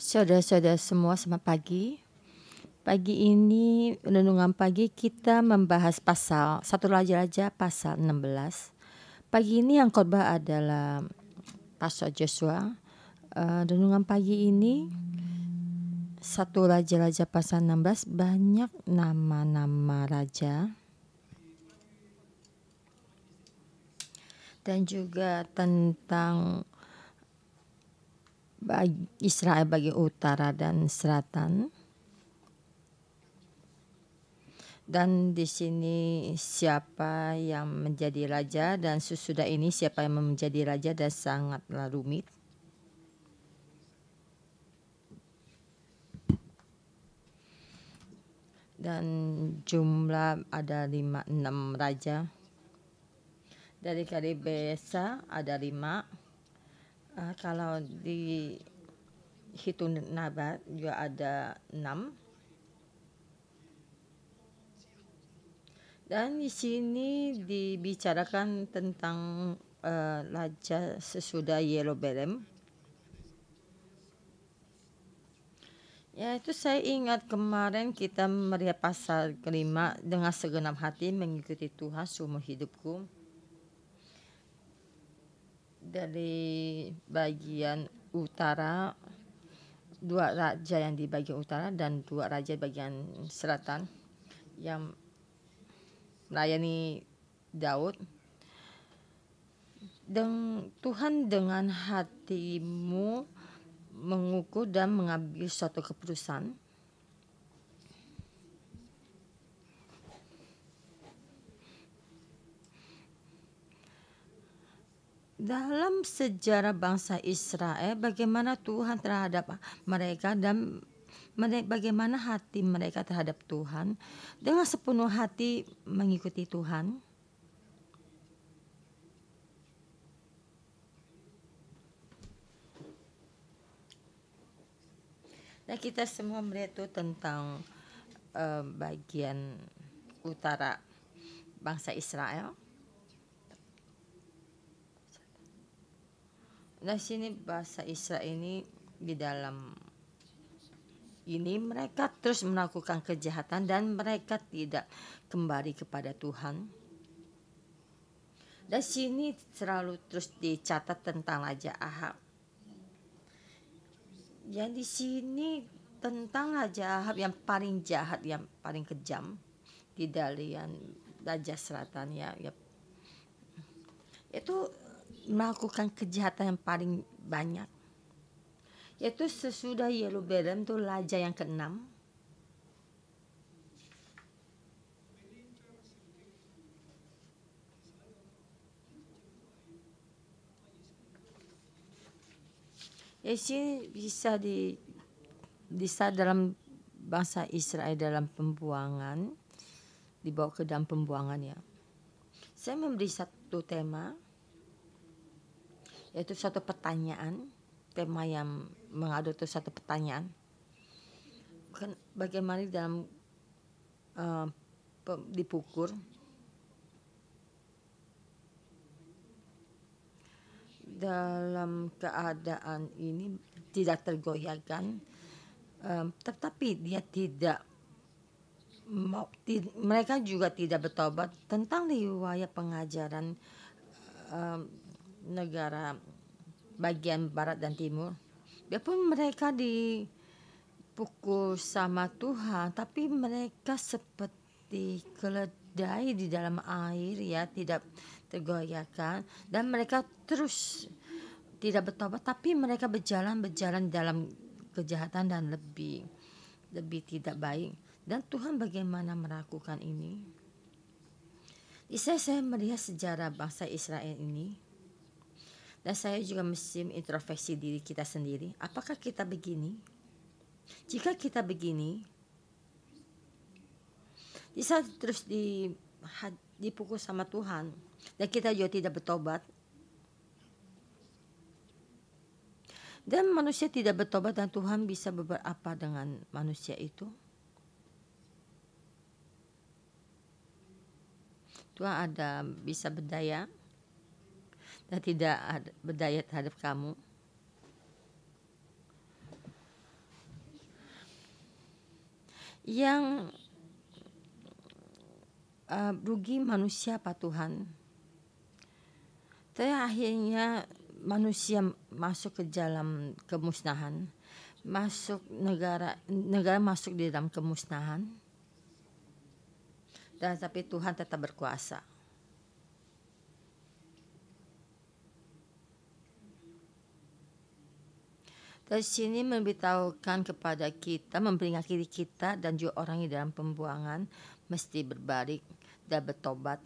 Saudara-saudara semua, selamat pagi. Pagi ini renungan pagi kita membahas pasal 1 Raja-Raja pasal 16. Pagi ini yang khotbah adalah Pastor Joshua. Renungan pagi ini 1 Raja-Raja pasal 16 banyak nama-nama raja dan juga tentang Israel bagi utara dan selatan. Dan di sini siapa yang menjadi raja dan sesudah ini siapa yang menjadi raja dan sangatlah rumit. Dan jumlah ada 5-6 raja. Dari kali Besa ada 5. Kalau dihitung Nabat juga ada 6. Dan di sini dibicarakan tentang raja sesudah Yerobeam. Ya, itu saya ingat kemarin kita melihat pasal kelima, dengan segenap hati mengikuti Tuhan seumur hidupku. Dari bagian utara, 2 raja yang di bagian utara dan 2 raja di bagian selatan yang melayani Daud. Dan Tuhan dengan hatimu mengukur dan mengambil suatu keputusan. Dalam sejarah bangsa Israel, bagaimana Tuhan terhadap mereka dan bagaimana hati mereka terhadap Tuhan, dengan sepenuh hati mengikuti Tuhan. Dan kita semua melihat itu tentang bagian utara bangsa Israel. Nah, sini bahasa Israel ini di dalam ini mereka terus melakukan kejahatan dan mereka tidak kembali kepada Tuhan. Dan sini selalu terus dicatat tentang Raja Ahab. Yang di sini tentang Raja Ahab yang paling jahat, yang paling kejam di dalam Raja Selatan ya. Itu melakukan kejahatan yang paling banyak. Yaitu sesudah Yerobeam itu raja yang ke-6. Ya, sini bisa dalam bangsa Israel dalam pembuangan, dibawa ke dalam pembuangan ya. Saya memberi satu tema, yaitu satu pertanyaan, tema yang mengadu itu satu pertanyaan. Bagaimana dalam dipukul dalam keadaan ini tidak tergoyahkan, tetapi dia tidak mereka juga tidak bertobat tentang riwayat pengajaran negara bagian barat dan timur. Biarpun mereka dipukul sama Tuhan, tapi mereka seperti keledai di dalam air ya, tidak tergoyahkan, dan mereka terus tidak bertobat, tapi mereka berjalan dalam kejahatan dan lebih tidak baik. Dan Tuhan bagaimana melakukan ini? Saya melihat sejarah bangsa Israel ini, dan saya juga mesti introspeksi diri kita sendiri. Apakah kita begini? Jika kita begini, bisa terus dipukul sama Tuhan, dan kita juga tidak bertobat, dan manusia tidak bertobat, dan Tuhan bisa berbuat apa dengan manusia itu? Tuhan bisa berdaya dan tidak berdaya terhadap kamu. Yang rugi manusia apa Tuhan? Tapi akhirnya manusia masuk ke dalam kemusnahan, negara masuk di dalam kemusnahan, dan tapi Tuhan tetap berkuasa. Dari sini memberitahukan kepada kita, memperingati kita dan juga orang yang dalam pembuangan mesti berbalik dan bertobat.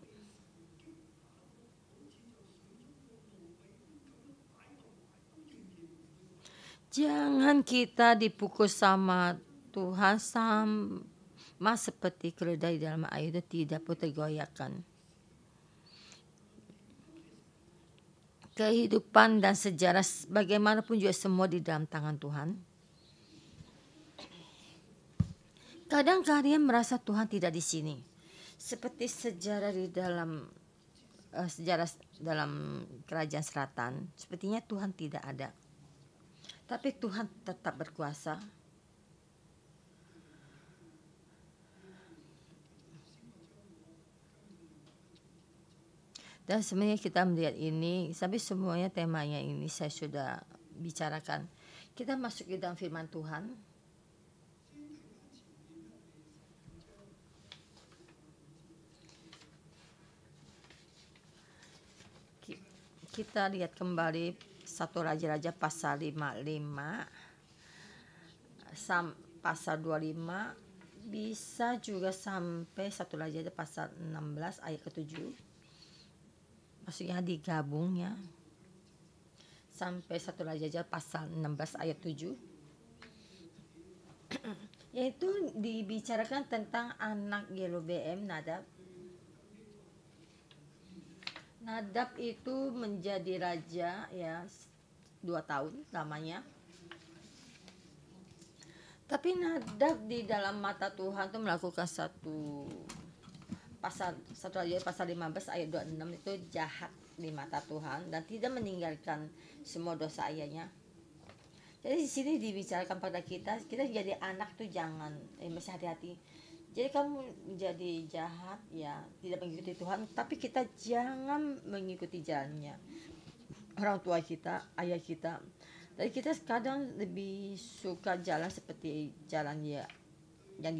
Jangan kita dipukul sama Tuhan sama seperti keledai dalam air itu tidak pun tergoyahkan. Kehidupan dan sejarah bagaimanapun juga semua di dalam tangan Tuhan. Kadang kalian merasa Tuhan tidak di sini, seperti sejarah di dalam sejarah dalam kerajaan selatan. Sepertinya Tuhan tidak ada, tapi Tuhan tetap berkuasa. Dan sebenarnya kita melihat ini, sampai semuanya temanya ini saya sudah bicarakan. Kita masuk ke dalam firman Tuhan. Kita lihat kembali 1 Raja-Raja pasal 55, pasal 25, bisa juga sampai 1 Raja-Raja pasal 16 ayat ke-7. Maksudnya digabungnya sampai 1 Raja-Raja pasal 16 ayat 7. Yaitu dibicarakan tentang anak Yerobeam, Nadab. Nadab itu menjadi raja ya 2 tahun lamanya. Tapi Nadab di dalam mata Tuhan itu melakukan satu Raja pasal 15 ayat 26 itu jahat di mata Tuhan dan tidak meninggalkan semua dosa ayahnya. Jadi di sini dibicarakan pada kita jadi anak tuh jangan mesti hati-hati. Jadi kamu menjadi jahat ya, tidak mengikuti Tuhan, tapi kita jangan mengikuti jalannya orang tua kita, ayah kita. Jadi kita kadang lebih suka jalan seperti jalan ya yang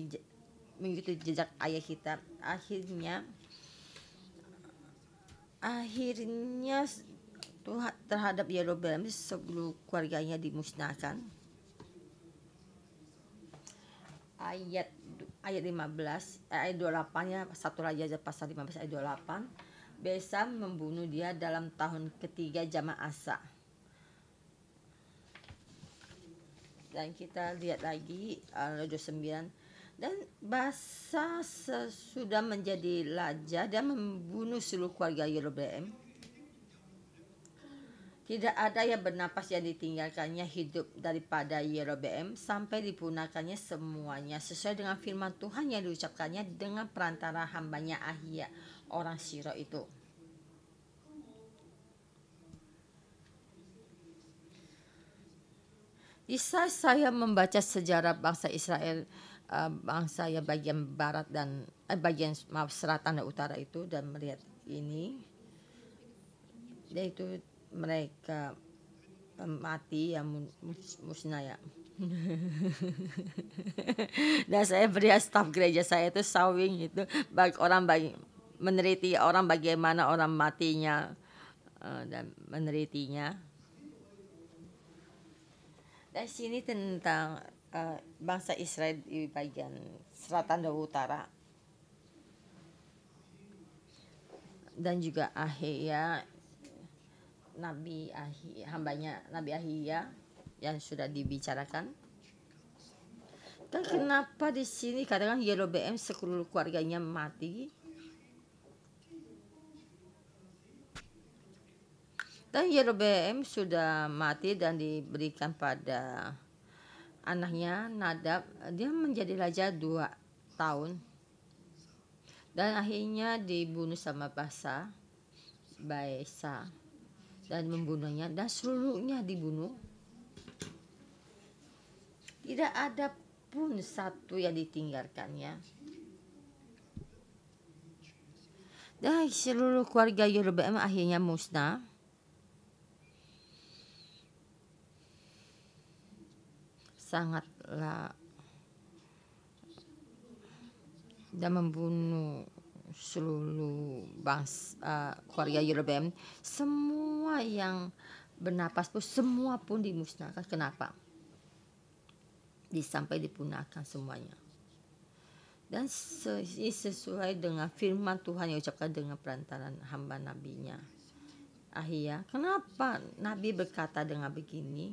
mengikuti jejak ayah kita. Akhirnya Tuhan terhadap Yerobeam seluruh keluarganya dimusnahkan. Ayat 15 ayat 28-nya 1 Raja pasal 15 ayat 28. Besa membunuh dia dalam tahun ketiga zaman Asa. Dan kita lihat lagi 29. Dan Basa sesudah menjadi raja dan membunuh seluruh keluarga Yerobeam. Tidak ada yang bernapas yang ditinggalkannya hidup daripada Yerobeam sampai dipunahkannya semuanya sesuai dengan firman Tuhan yang diucapkannya dengan perantara hambanya Ahia orang Silo itu. Bisa saya membaca sejarah bangsa Israel, bangsa yang bagian barat dan selatan dan utara itu dan melihat ini, yaitu mereka mati yang musnah ya. Dan saya beri staf gereja saya itu sawing itu meneliti orang bagaimana orang matinya dan menelitinya. Dari sini tentang bangsa Israel di bagian selatan dan utara. Dan juga Ahia, hambanya Nabi Ahia yang sudah dibicarakan. Dan kenapa di sini kadang Yerobeam seluruh keluarganya mati? Dan Yerobeam sudah mati dan diberikan pada anaknya Nadab. Dia menjadi raja 2 tahun. Dan akhirnya dibunuh sama Besa dan membunuhnya dan seluruhnya dibunuh. Tidak ada pun satu yang ditinggalkannya. Dan seluruh keluarga Yerobeam akhirnya musnah. Sangatlah dan membunuh seluruh bangsa keluarga Yerobeam. Semua yang bernapas pun semua pun dimusnahkan. Kenapa? Sampai dipunahkan semuanya. Dan sesuai dengan firman Tuhan yang ucapkan dengan perantaran hamba nabinya Ahia. Kenapa Nabi berkata dengan begini?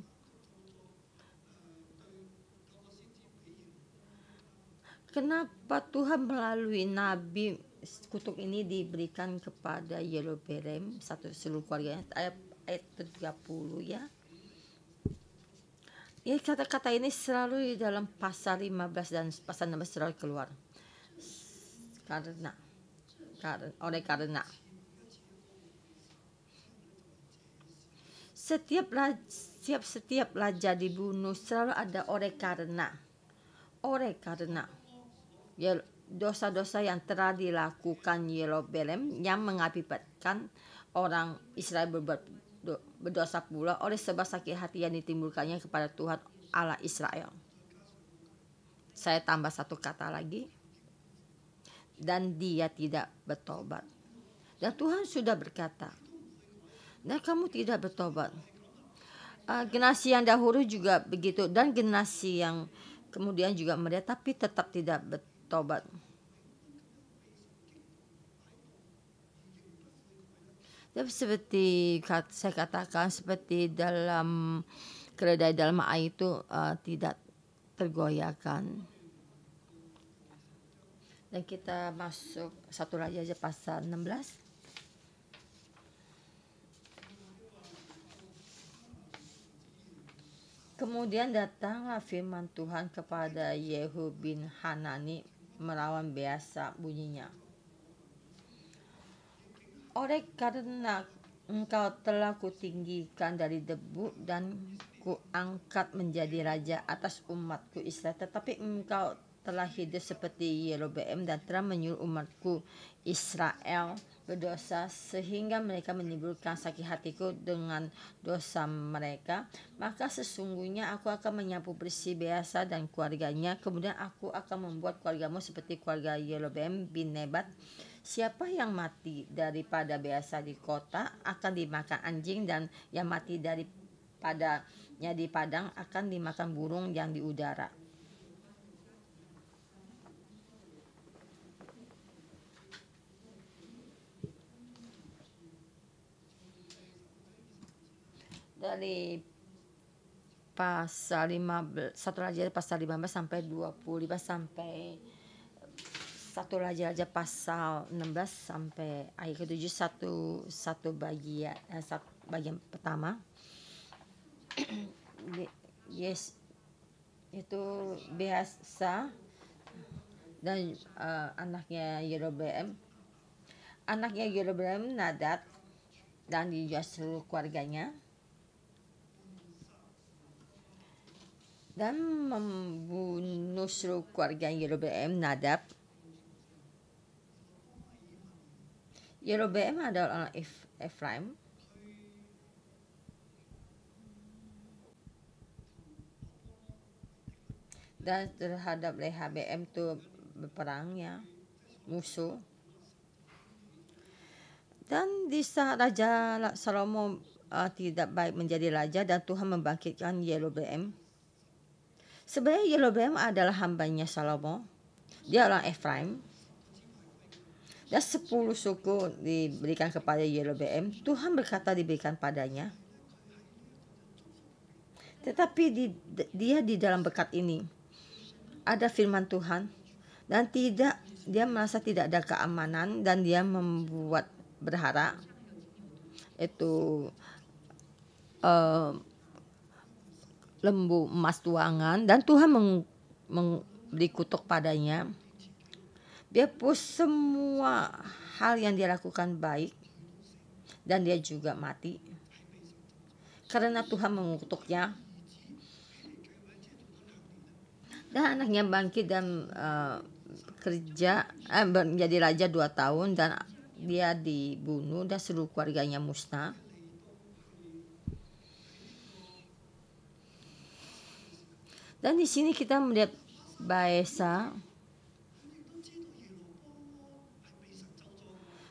Kenapa Tuhan melalui Nabi kutuk ini diberikan kepada Yerobeam satu seluruh keluarganya? Ayat 30 ya. Ya, kata-kata ini selalu di dalam pasal 15 dan pasal 16 selalu keluar. Karena setiap raja dibunuh selalu ada oleh karena ya, dosa-dosa yang telah dilakukan Yerobeam yang mengakibatkan orang Israel berdosa pula oleh sebab sakit hati yang ditimbulkannya kepada Tuhan Allah Israel. Saya tambah satu kata lagi, dan dia tidak bertobat. Dan Tuhan sudah berkata, dan kamu tidak bertobat. Generasi yang dahulu juga begitu, dan generasi yang kemudian juga mereka, tapi tetap tidak bertobat. Tapi seperti saya katakan, seperti dalam keledai dalam air itu tidak tergoyahkan. Dan kita masuk satu lagi aja pasal 16. Kemudian datanglah firman Tuhan kepada Yehu bin Hanani melawan Beasa bunyinya. Oleh karena engkau telah kutinggikan dari debu dan kuangkat menjadi raja atas umatku Israel, tetapi engkau telah hidup seperti Yerobeam dan telah menyuruh umatku Israel berdosa sehingga mereka menimbulkan sakit hatiku dengan dosa mereka, maka sesungguhnya aku akan menyapu bersih Beasa dan keluarganya. Kemudian aku akan membuat keluargamu seperti keluarga Yerobeam bin Nebat. Siapa yang mati daripada Beasa di kota akan dimakan anjing, dan yang mati daripadanya di padang akan dimakan burung yang di udara. Dari pasal 15, satu raja pasal 15 sampai 25 sampai satu raja pasal 16 sampai ayat ke-7 satu bagian pertama. Yes, itu Beasa dan anaknya Yerobeam. Anaknya Yerobeam Nadab dan juga seluruh keluarganya, dan membunuh seluruh keluarga Yerobeam Nadab. Yerobeam adalah orang Efraim. Dan terhadap Rehabeam itu berperangnya musuh. Dan di saat Raja Salomo tidak baik menjadi raja dan Tuhan membangkitkan Yerobeam. Sebenarnya Yerobeam adalah hambanya Salomo. Dia orang Efraim. Dan 10 suku diberikan kepada Yerobeam. Tuhan berkata diberikan padanya. Tetapi dia di dalam berkat ini ada firman Tuhan, dan dia merasa tidak ada keamanan, dan dia membuat berhala itu lembu emas tuangan, dan Tuhan memberi kutuk padanya. Biarpun semua hal yang dia lakukan baik, dan dia juga mati karena Tuhan mengutuknya. Dan anaknya bangkit dan menjadi raja 2 tahun, dan dia dibunuh dan seluruh keluarganya musnah. Dan di sini kita melihat Baesa,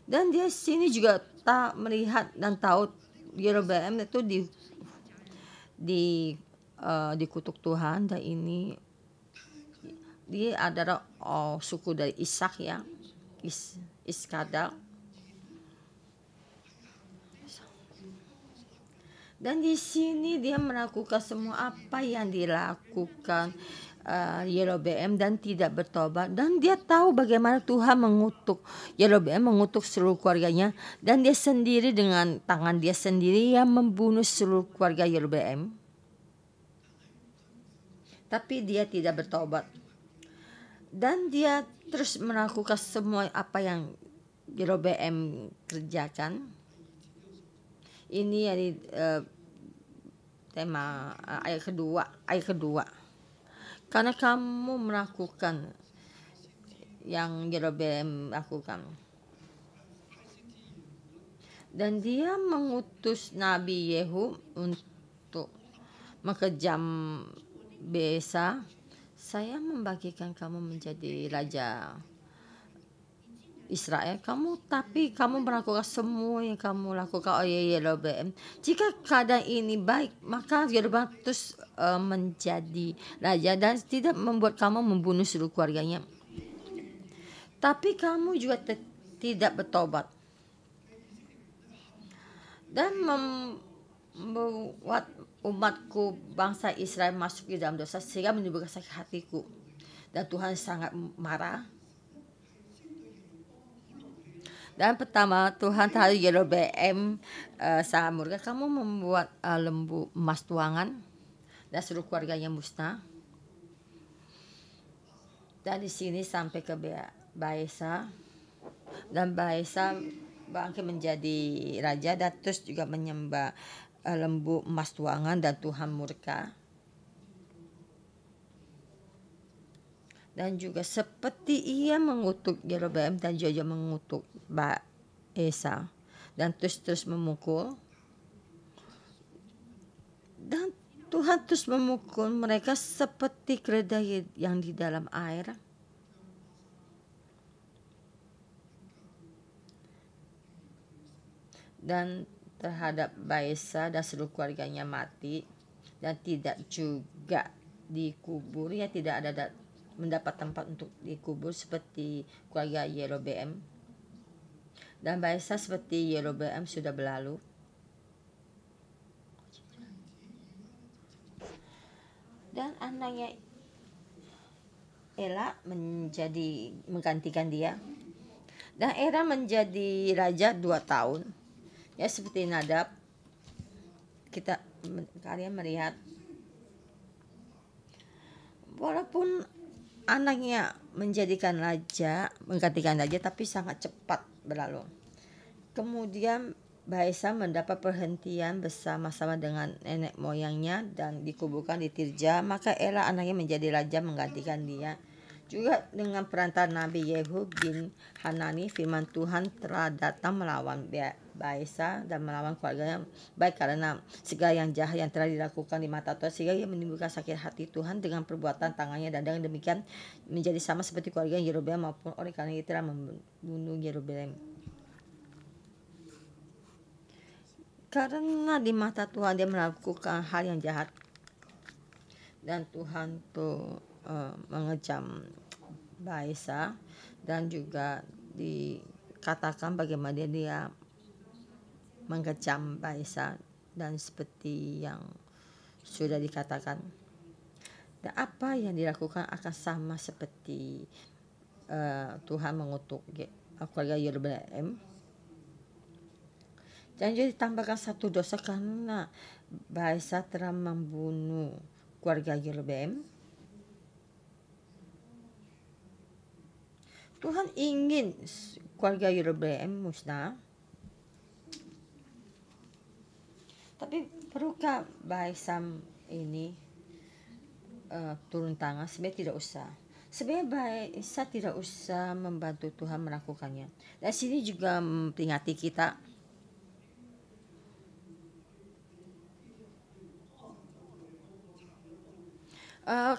dan dia sini juga tak melihat dan tahu Yerobeam itu dikutuk Tuhan, dan ini dia adalah suku dari Ishak ya, Iskadar. Dan di sini dia melakukan semua apa yang dilakukan Yerobeam dan tidak bertobat, dan dia tahu bagaimana Tuhan mengutuk Yerobeam, mengutuk seluruh keluarganya, dan dia sendiri dengan tangan dia sendiri yang membunuh seluruh keluarga Yerobeam. Tapi dia tidak bertobat, dan dia terus melakukan semua apa yang Yerobeam kerjakan. Ini dari tema ayat kedua. Karena kamu melakukan yang Yerobeam lakukan. Dan dia mengutus Nabi Yehu untuk mengejam Baesa. Saya membagikan kamu menjadi raja Israel, tapi kamu melakukan semua yang kamu lakukan oleh Yerobeam. Jika keadaan ini baik, maka Yerobeam terus menjadi raja dan tidak membuat kamu membunuh seluruh keluarganya. Tapi kamu juga tidak bertobat dan membuat umatku bangsa Israel masuk di dalam dosa sehingga menimbulkan sakit hatiku, dan Tuhan sangat marah. Dan pertama Tuhan terhadap Yerobeam sangat murka. Kamu membuat lembu emas tuangan dan seluruh keluarganya musnah. Dan di sini sampai ke Baesa, dan Baesa bangkit menjadi raja dan terus juga menyembah lembu emas tuangan, dan Tuhan murka. Dan juga seperti ia mengutuk Yerobeam dan juga mengutuk Baesa, dan terus memukul, dan Tuhan terus memukul mereka seperti keledai yang di dalam air. Dan terhadap Baesa dan seluruh keluarganya mati, dan tidak juga dikubur, ya tidak ada mendapat tempat untuk dikubur seperti keluarga Yerobeam. Dan Baesa seperti Yerobeam sudah berlalu. Dan anaknya Ela menggantikan dia, dan Ela menjadi raja 2 tahun. Ya seperti Nadab, kalian melihat walaupun anaknya menggantikan raja, tapi sangat cepat berlalu. Kemudian Baesa mendapat perhentian bersama-sama dengan nenek moyangnya dan dikuburkan di Tirja. Maka Ela anaknya menjadi raja menggantikan dia. Juga dengan perantara Nabi Yehu bin Hanani, firman Tuhan telah datang melawan Baesa dan melawan keluarganya, baik karena segala yang jahat yang telah dilakukan di mata Tuhan, sehingga ia menimbulkan sakit hati Tuhan dengan perbuatan tangannya, dan dengan demikian menjadi sama seperti keluarga Yerobeam, maupun oleh karena ia telah membunuh Yerobeam. Karena di mata Tuhan dia melakukan hal yang jahat, dan Tuhan tuh mengecam Baesa, dan juga dikatakan bagaimana dia mengecam Baesa, dan seperti yang sudah dikatakan, dan apa yang dilakukan akan sama seperti Tuhan mengutuk keluarga Yerobeam. Dan juga ditambahkan satu dosa karena Baesa telah membunuh keluarga Yerobeam. Tuhan ingin keluarga Yerobeam musnah. Tapi perlukah Baesa ini turun tangan, sebenarnya tidak usah. Sebenarnya baik, saya tidak usah membantu Tuhan melakukannya. Dan sini juga memperingati kita,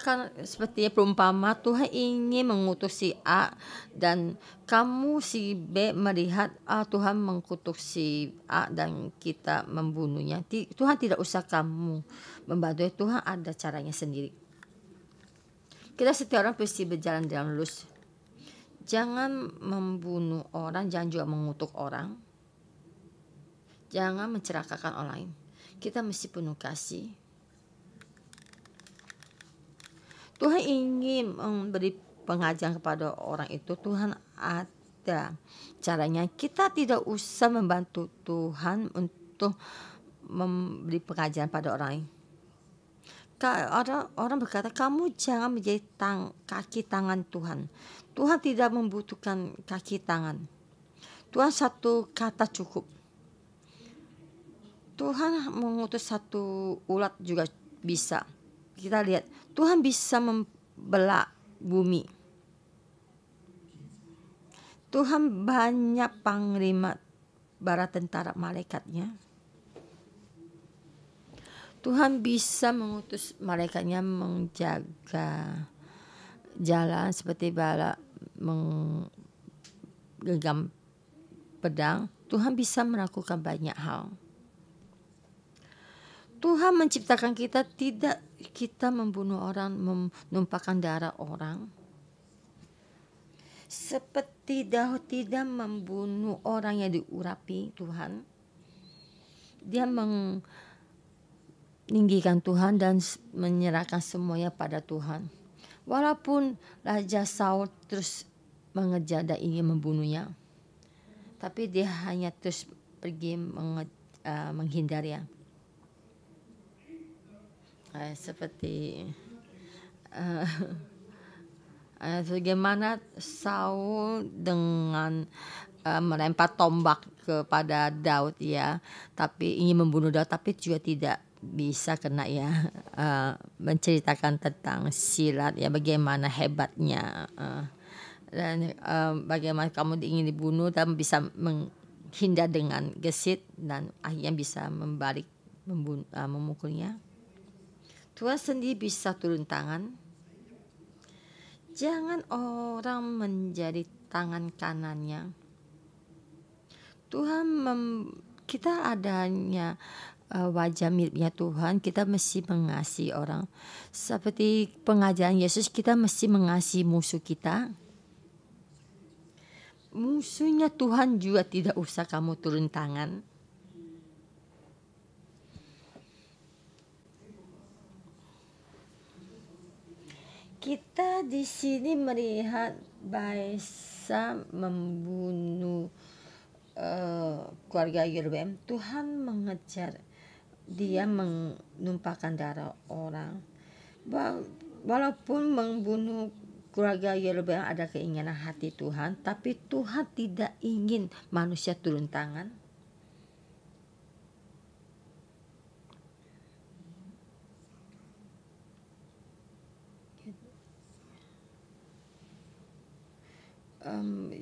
kan seperti perumpama Tuhan ingin mengutus si A dan kamu si B melihat Tuhan mengutus si A dan kita membunuhnya. Tuhan tidak usah kamu membantu, Tuhan ada caranya sendiri. Kita setiap orang pasti berjalan dalam lurus. Jangan membunuh orang, jangan juga mengutuk orang. Jangan mencelakakan orang lain. Kita mesti penuh kasih. Tuhan ingin memberi pengajaran kepada orang itu. Tuhan ada caranya. Kita tidak usah membantu Tuhan untuk memberi pengajaran pada orang lain. Orang berkata, kamu jangan menjadi kaki tangan Tuhan. Tuhan tidak membutuhkan kaki tangan. Tuhan satu kata cukup. Tuhan mengutus satu ulat juga bisa. Kita lihat, Tuhan bisa membelah bumi. Tuhan banyak panglima bala tentara malaikatnya. Tuhan bisa mengutus malaikatnya menjaga jalan seperti bala menggenggam pedang. Tuhan bisa melakukan banyak hal. Tuhan menciptakan kita tidak kita membunuh orang, menumpahkan darah orang. Seperti Daud tidak membunuh orang yang diurapi Tuhan. Dia meninggikan Tuhan dan menyerahkan semuanya pada Tuhan. Walaupun Raja Saul terus mengejar dan ingin membunuhnya, tapi dia hanya terus pergi menghindarinya. Seperti bagaimana Saul dengan melempar tombak kepada Daud ya, tapi ingin membunuh Daud, tapi juga tidak bisa kena ya. Menceritakan tentang silat ya, bagaimana hebatnya dan bagaimana kamu ingin dibunuh dan bisa menghindar dengan gesit dan akhirnya bisa membalik memukulnya. Tuhan sendiri bisa turun tangan. Jangan orang menjadi tangan kanannya. Tuhan kita adanya wajah miliknya Tuhan, kita mesti mengasihi orang. Seperti pengajaran Yesus, kita mesti mengasihi musuh kita. Musuhnya Tuhan juga tidak usah kamu turun tangan. Kita di sini melihat Baesa membunuh keluarga Yerobeam. Tuhan mengejar dia, menumpahkan darah orang. Walaupun membunuh keluarga Yerobeam ada keinginan hati Tuhan, tapi Tuhan tidak ingin manusia turun tangan.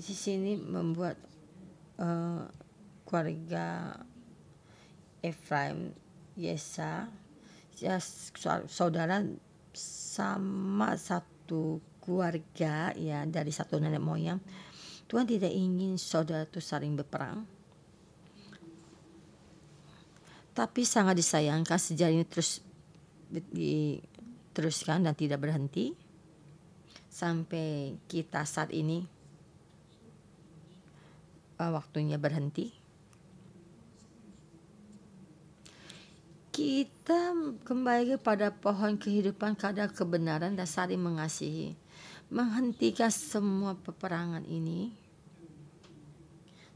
Di sini membuat keluarga Efraim, Yesa, ya, saudara sama satu keluarga ya, dari satu nenek moyang. Tuhan tidak ingin saudara itu saling berperang, tapi sangat disayangkan sejarah ini terus diteruskan dan tidak berhenti sampai kita saat ini. Waktunya berhenti. Kita kembali kepada pohon kehidupan, kadar kebenaran dan saling mengasihi. Menghentikan semua peperangan ini.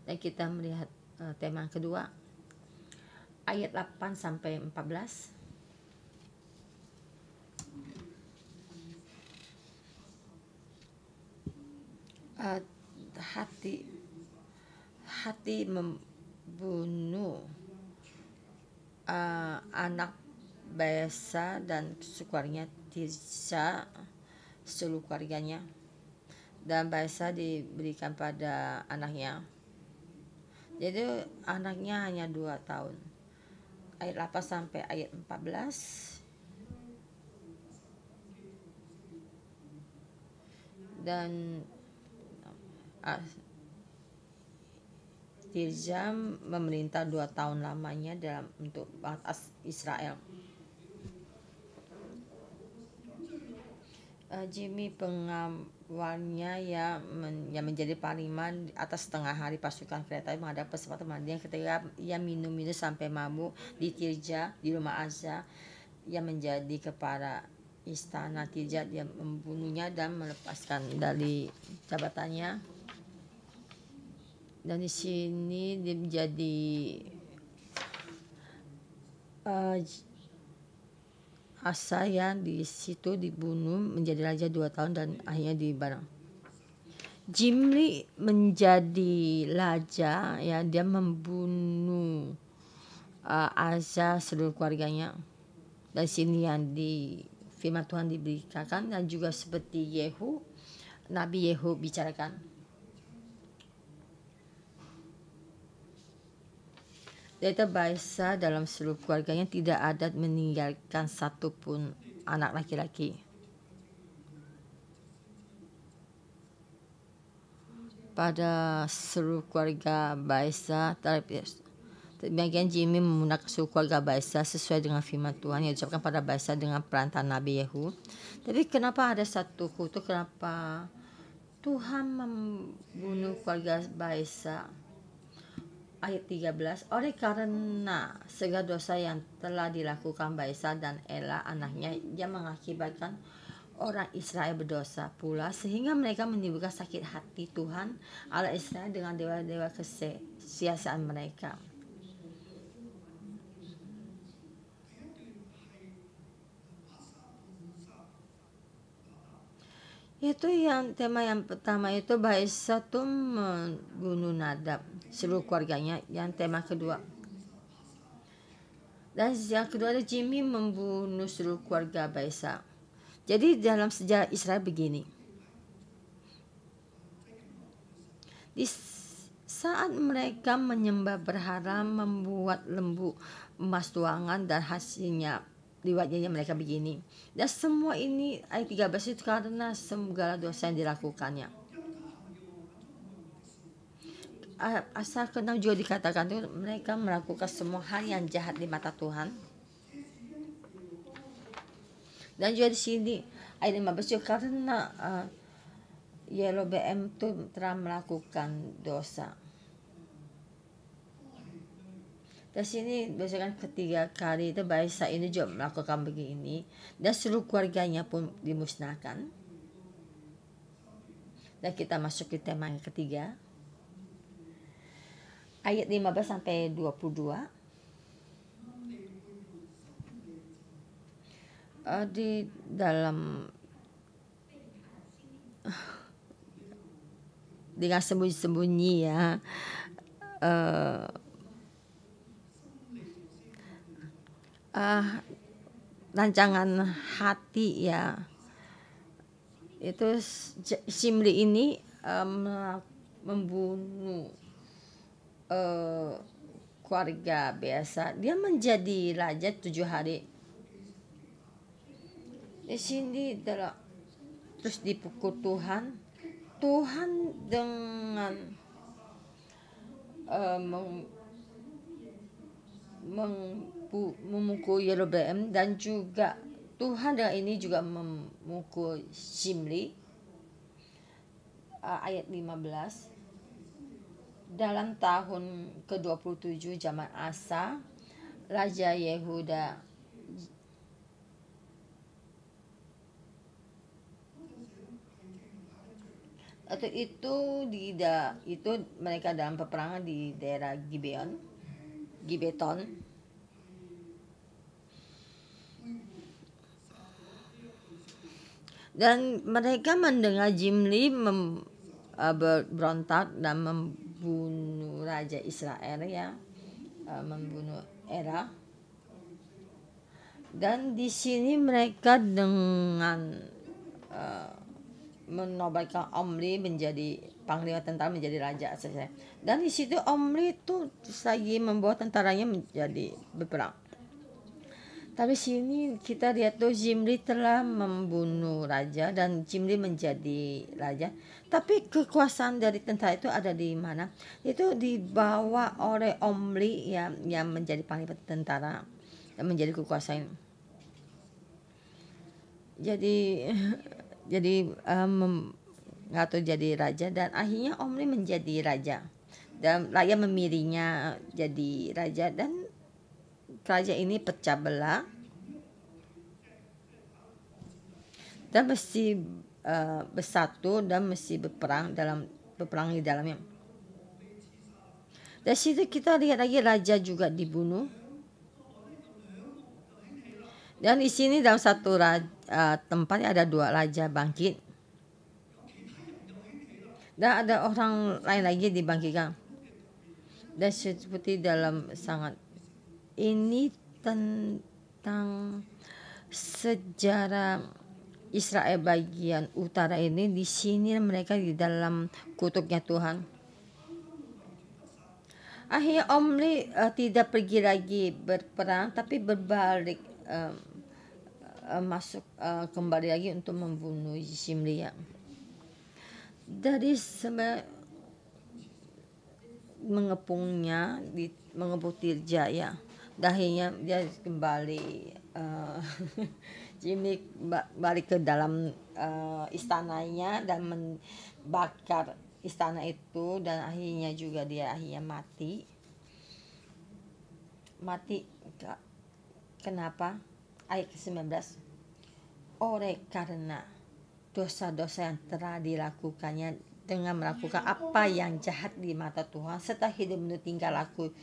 Dan kita melihat tema kedua, ayat 8 sampai 14. Hati membunuh anak Baesa dan sukunya Tirsa seluruh keluarganya, dan Baesa diberikan pada anaknya. Jadi anaknya hanya 2 tahun. Ayat 8 sampai ayat 14. Dan Tirza memerintah 2 tahun lamanya untuk bangsa Israel. Jimmy pengawalnya yang menjadi panglima atas setengah hari pasukan kereta menghadap pesawat Madian. Ketika ia minum sampai mabuk di Tirza di rumah Asa yang menjadi kepala istana Tirza, dia membunuhnya dan melepaskan dari jabatannya. Dan di sini dia menjadi Asa yang di situ dibunuh menjadi raja 2 tahun dan akhirnya dibarang. Zimri menjadi raja ya, dia membunuh Asa seluruh keluarganya. Dari sini yang di firman Tuhan diberitakan, dan juga seperti Nabi Yehu bicarakan. Yaitu Baesa dalam seluruh keluarganya tidak ada meninggalkan satupun anak laki-laki. Pada seluruh keluarga Baesa, bagian Jimmy menggunakan seluruh keluarga Baesa sesuai dengan firman Tuhan yang diucapkan pada Baesa dengan perantara Nabi Yehu. Tapi kenapa ada satu kutuk? Kenapa Tuhan membunuh keluarga Baesa? Ayat 13, oleh karena segala dosa yang telah dilakukan Baesa dan Ela anaknya yang mengakibatkan orang Israel berdosa pula, sehingga mereka menimbulkan sakit hati Tuhan Allah Israel dengan dewa-dewa kesia-siaan mereka. Itu yang tema yang pertama itu Baesa tuh membunuh Nadab seluruh keluarganya. Yang tema kedua, dan yang kedua ada Jimmy membunuh seluruh keluarga Baesa. Jadi dalam sejarah Israel begini, di saat mereka menyembah berhala, membuat lembu emas tuangan dan hasilnya riwayatnya mereka begini. Dan semua ini ayat 13 itu karena segala dosa yang dilakukannya. Asal ke-6 juga dikatakan itu mereka melakukan semua hal yang jahat di mata Tuhan. Dan juga di sini ayat 15 juga karena Yerobeam itu telah melakukan dosa. Di sini berdasarkan ketiga kali itu Baesa ini juga melakukan begini, dan seluruh keluarganya pun dimusnahkan. Dan kita masuk ke tema yang ketiga, ayat 15 sampai 22. Di dalam dengan sembunyi-sembunyi ya, rancangan hati ya, itu Zimri ini membunuh keluarga biasa. Dia menjadi raja 7 hari. Di sini terus dipukul Tuhan dengan memukul Yerobeam, dan juga Tuhan dengan ini juga memukul Zimri. Ayat 15, dalam tahun ke-27 zaman Asa Raja Yehuda, atau itu mereka dalam peperangan di daerah Gibeton. Dan mereka mendengar Zimri berontak dan membunuh raja Israel ya, membunuh Era. Dan di sini mereka dengan menobatkan Omri menjadi panglima tentara, menjadi raja selesai. Dan di situ Omri itu lagi membawa tentaranya menjadi berperang. Tapi sini kita lihat tuh Zimri telah membunuh raja dan Zimri menjadi raja. Tapi kekuasaan dari tentara itu ada di mana? Itu dibawa oleh Omri yang menjadi panglima tentara, yang menjadi kekuasaan. Jadi atau jadi raja, dan akhirnya Omri menjadi raja dan rakyat memilihnya jadi raja, dan kerajaan ini pecah belah dan mesti bersatu dan mesti berperang di dalamnya. Dari situ kita lihat lagi raja juga dibunuh. Dan di sini dalam satu tempat ada 2 raja bangkit. Dan ada orang lain lagi dibangkitkan. Dan seperti dalam sangat ini tentang sejarah Israel bagian utara ini. Di sini mereka di dalam kutuknya Tuhan. Akhirnya Omri tidak pergi lagi berperang, tapi berbalik masuk kembali lagi untuk membunuh Zimri. Dari mengepungnya mengepung Tirja ya. Akhirnya dia kembali Zimri balik ke dalam istananya dan membakar istana itu, dan akhirnya juga dia mati. Kenapa? Ayat ke-19. Oleh karena dosa-dosa yang telah dilakukannya dengan melakukan apa yang jahat di mata Tuhan, serta hidup menurut tingkah laku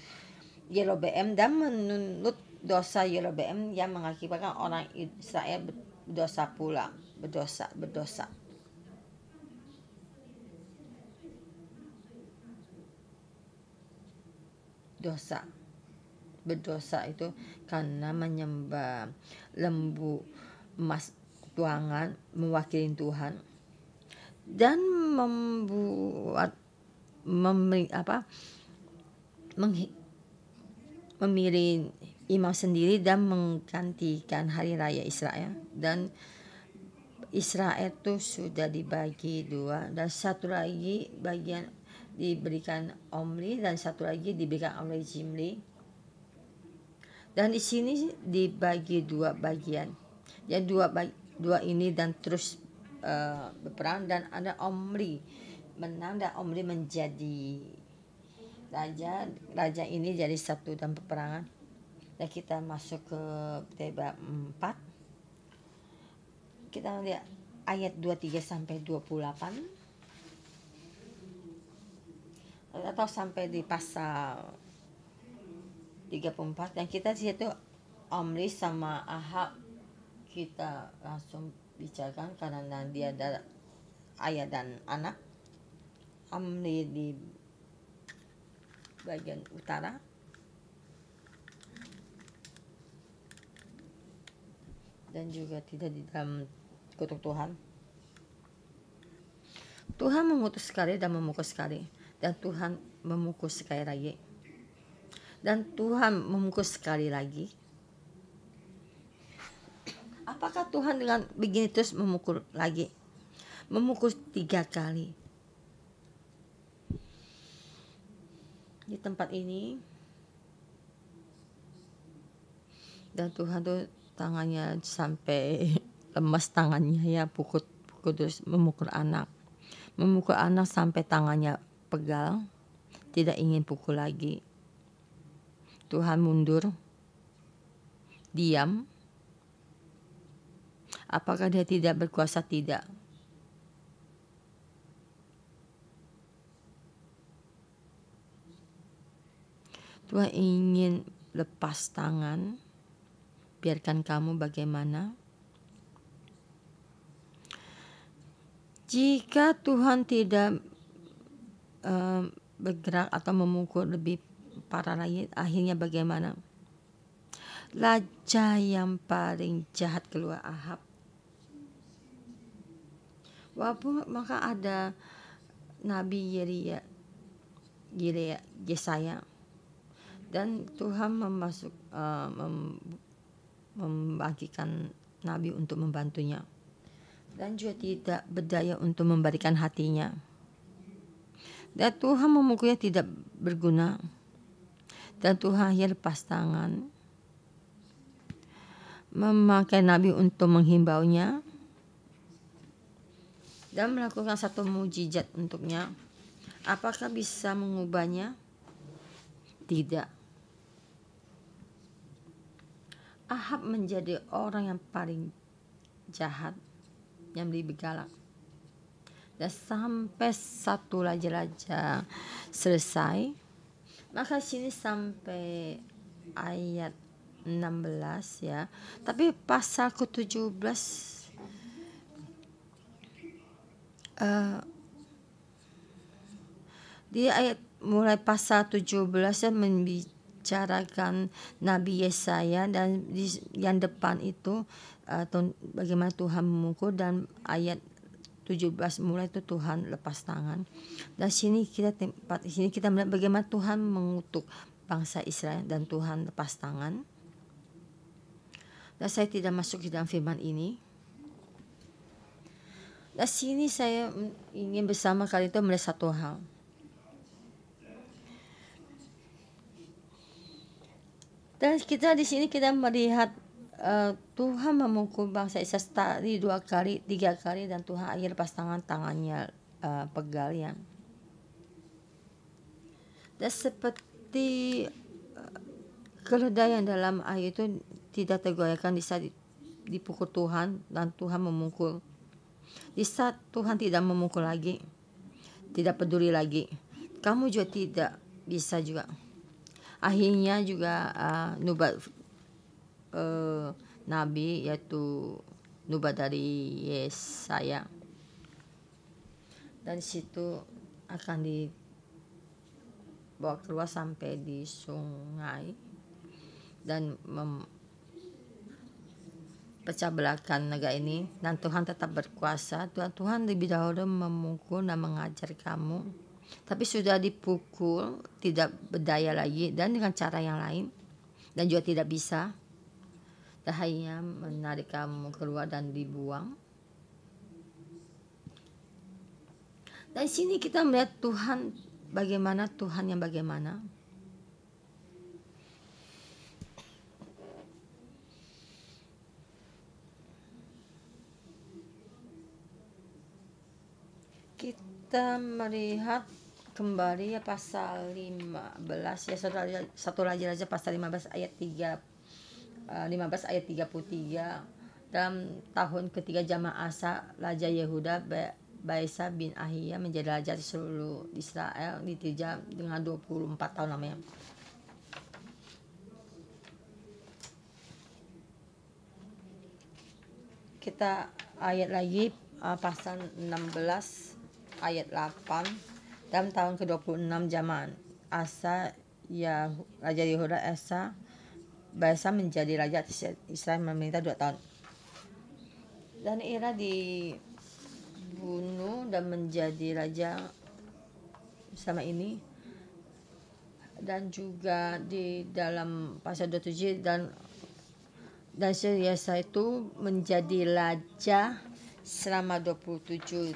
Yerobeam dan menurut dosa Yerobeam yang mengakibatkan orang Israel berdosa pula. Berdosa itu karena menyembah lembu emas tuangan mewakili Tuhan, dan memilih imam sendiri dan menggantikan hari raya Israel. Dan Israel itu sudah dibagi 2, dan satu lagi bagian diberikan Omri dan satu lagi diberikan oleh Zimri. Dan di sini dibagi 2 bagian. Ya, dua ini dan terus berperang, dan ada Omri menang dan Omri menjadi raja. Raja ini jadi satu dalam peperangan. Dan kita masuk ke Tebah 4. Kita lihat ayat 23 sampai 28 atau sampai di pasal 34, dan kita di situ Omri sama Ahab kita langsung bicarakan karena dia ada ayah dan anak. Omri di bagian utara, dan juga tidak di dalam kutuk Tuhan. Tuhan mengutus sekali dan memukul sekali, dan Tuhan memukul sekali lagi, dan Tuhan memukul sekali lagi. Apakah Tuhan dengan begini terus memukul lagi? Memukul 3 kali. Di tempat ini. Dan Tuhan tuh tangannya sampai lemas tangannya ya, pukul terus memukul anak sampai tangannya pegal, tidak ingin pukul lagi. Tuhan mundur, diam. Apakah dia tidak berkuasa? Tidak. Tuhan ingin lepas tangan, biarkan kamu bagaimana. Jika Tuhan tidak bergerak atau memukul lebih parah lagi, akhirnya bagaimana? raja yang paling jahat keluar, Ahab. Walaupun maka ada Nabi Yesaya, dan Tuhan membagikan Nabi untuk membantunya, dan juga tidak berdaya untuk memberikan hatinya. Dan Tuhan memukulnya tidak berguna, dan Tuhan akhirnya lepas tangan, memakai Nabi untuk menghimbaunya dan melakukan satu mukjizat untuknya. Apakah bisa mengubahnya? Tidak. Ahab menjadi orang yang paling jahat, yang lebih galak. Dan sampai satu raja-raja selesai, maka sini sampai ayat 16 ya. Tapi pasal ke-17 di ayat mulai pasal 17 membicarakan Nabi Yesaya, dan di yang depan itu bagaimana Tuhan memukul, dan ayat 17 mulai itu Tuhan lepas tangan. Dan sini kita melihat bagaimana Tuhan mengutuk bangsa Israel dan Tuhan lepas tangan. Dan saya tidak masuk di dalam firman ini. Dan sini saya ingin bersama kalian itu melihat satu hal. Dan kita di sini kita melihat Tuhan memukul bangsa Israel tadi 2 kali, 3 kali, dan Tuhan akhirnya lepas tangannya pegal ya. Dan seperti keledai yang dalam air itu tidak tergoyahkan di saat dipukul Tuhan, dan Tuhan memukul. Di saat Tuhan tidak memukul lagi, tidak peduli lagi, kamu juga tidak bisa juga. Akhirnya juga nubat Nabi, yaitu nubat dari Yesaya, dan situ akan dibawa keluar sampai di sungai dan pecah belahkan negara ini. Dan Tuhan tetap berkuasa. Tuhan lebih dahulu memukul dan mengajar kamu, tapi sudah dipukul tidak berdaya lagi, dan dengan cara yang lain, dan juga tidak bisa. Dahaya menarik kamu keluar dan dibuang. Dan sini kita melihat Tuhan bagaimana, Tuhan yang bagaimana. Kita melihat kembali ya pasal 15 ya, satu raja-raja pasal 15 ayat 15 ayat 33. Dalam tahun ketiga zaman Asa raja Yehuda, Baesa bin Ahia menjadi raja di seluruh Israel di Tirza dengan 24 tahun lamanya. Kita ayat lagi pasal 16 ayat 8. Dalam tahun ke-26 zaman Asa ya raja Yehuda, Baesa menjadi raja Israel memerintah 2 tahun. Dan Ira dibunuh dan menjadi raja sama ini. Dan juga di dalam pasal 27 dan Yesaya itu menjadi raja selama 7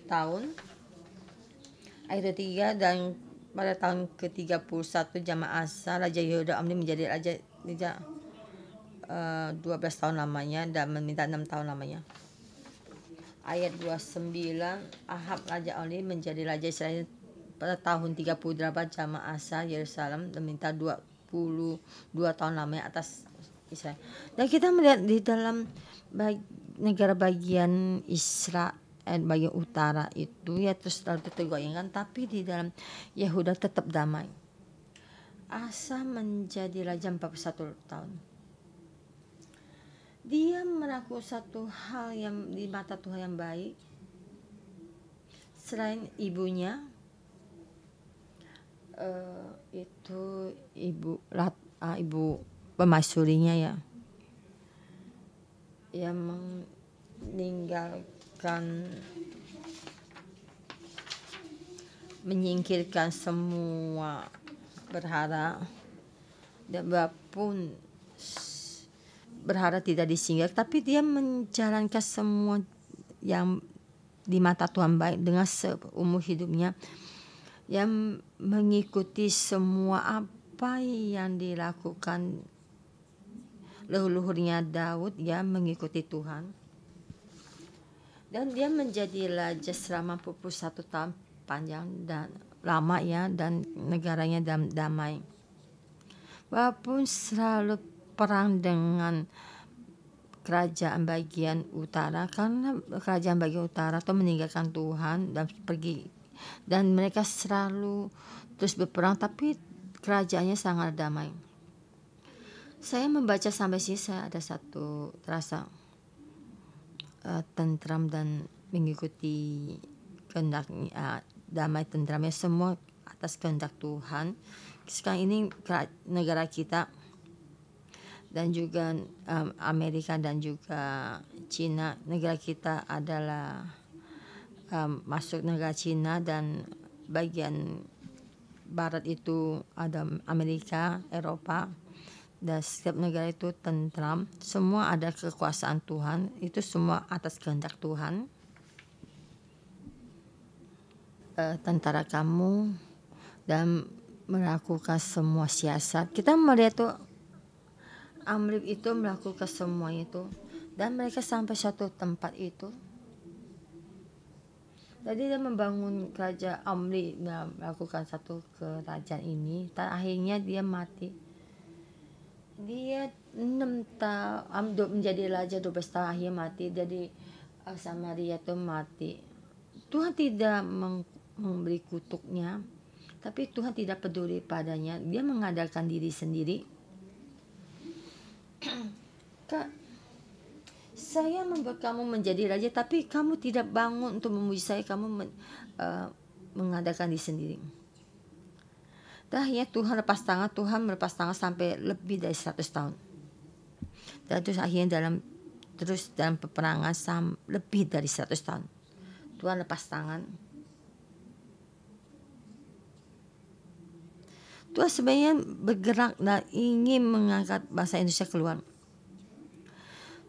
tahun. Ayat 3, dan pada tahun ke-31 zaman Asa raja Yehuda menjadi raja 12 tahun lamanya dan meminta 6 tahun lamanya. Ayat 29, Ahab raja Omri menjadi raja Israel pada tahun 38 zaman Asa Yerusalem dan meminta 22 tahun lamanya atas Israel. Dan kita melihat di dalam negara bagian Israel, bagian utara itu ya terus lalu tergoyangkan, tapi di dalam Yehuda tetap damai. Asa menjadi raja 41 tahun. Dia melakukan satu hal yang di mata Tuhan yang baik. Selain ibunya, itu ibu pemaisurinya ya, yang menyingkirkan semua berhala, dan walaupun berhala tidak disingkir, tapi dia menjalankan semua yang di mata Tuhan baik dengan seumur hidupnya, yang mengikuti semua apa yang dilakukan leluhurnya Daud, ya, mengikuti Tuhan. Dan dia menjadi raja selama 41 tahun, panjang dan lama ya, dan negaranya damai. Walaupun selalu perang dengan kerajaan bagian utara, karena kerajaan bagian utara itu meninggalkan Tuhan dan pergi, dan mereka selalu terus berperang, tapi kerajaannya sangat damai. Saya membaca sampai sini, saya ada satu terasa tentram dan mengikuti kehendaknya, damai, tentramnya semua atas kehendak Tuhan. Sekarang ini negara kita dan juga Amerika dan juga Cina, negara kita adalah masuk negara Cina, dan bagian barat itu ada Amerika, Eropa, dan setiap negara itu tentram, semua ada kekuasaan Tuhan, itu semua atas kehendak Tuhan. Tentara kamu dan melakukan semua siasat. Kita melihat tuh Amlib itu melakukan semua itu, dan mereka sampai satu tempat itu. Jadi dia membangun kerajaan Amlib, melakukan satu kerajaan ini, dan akhirnya dia mati. Dia 6 tahun menjadi raja, 12 tahun akhirnya mati. Jadi Samaria itu mati. Tuhan tidak memberi kutuknya, tapi Tuhan tidak peduli padanya. Dia mengandalkan diri sendiri. Kak, saya membuat kamu menjadi raja, tapi kamu tidak bangun untuk memuji saya. Kamu mengandalkan diri sendiri. Dah ya, Tuhan lepas tangan sampai lebih dari 100 tahun. Dan terus akhirnya dalam peperangan lebih dari 100 tahun. Tuhan lepas tangan. Tuhan sebenarnya bergerak dan ingin mengangkat bangsa Indonesia keluar.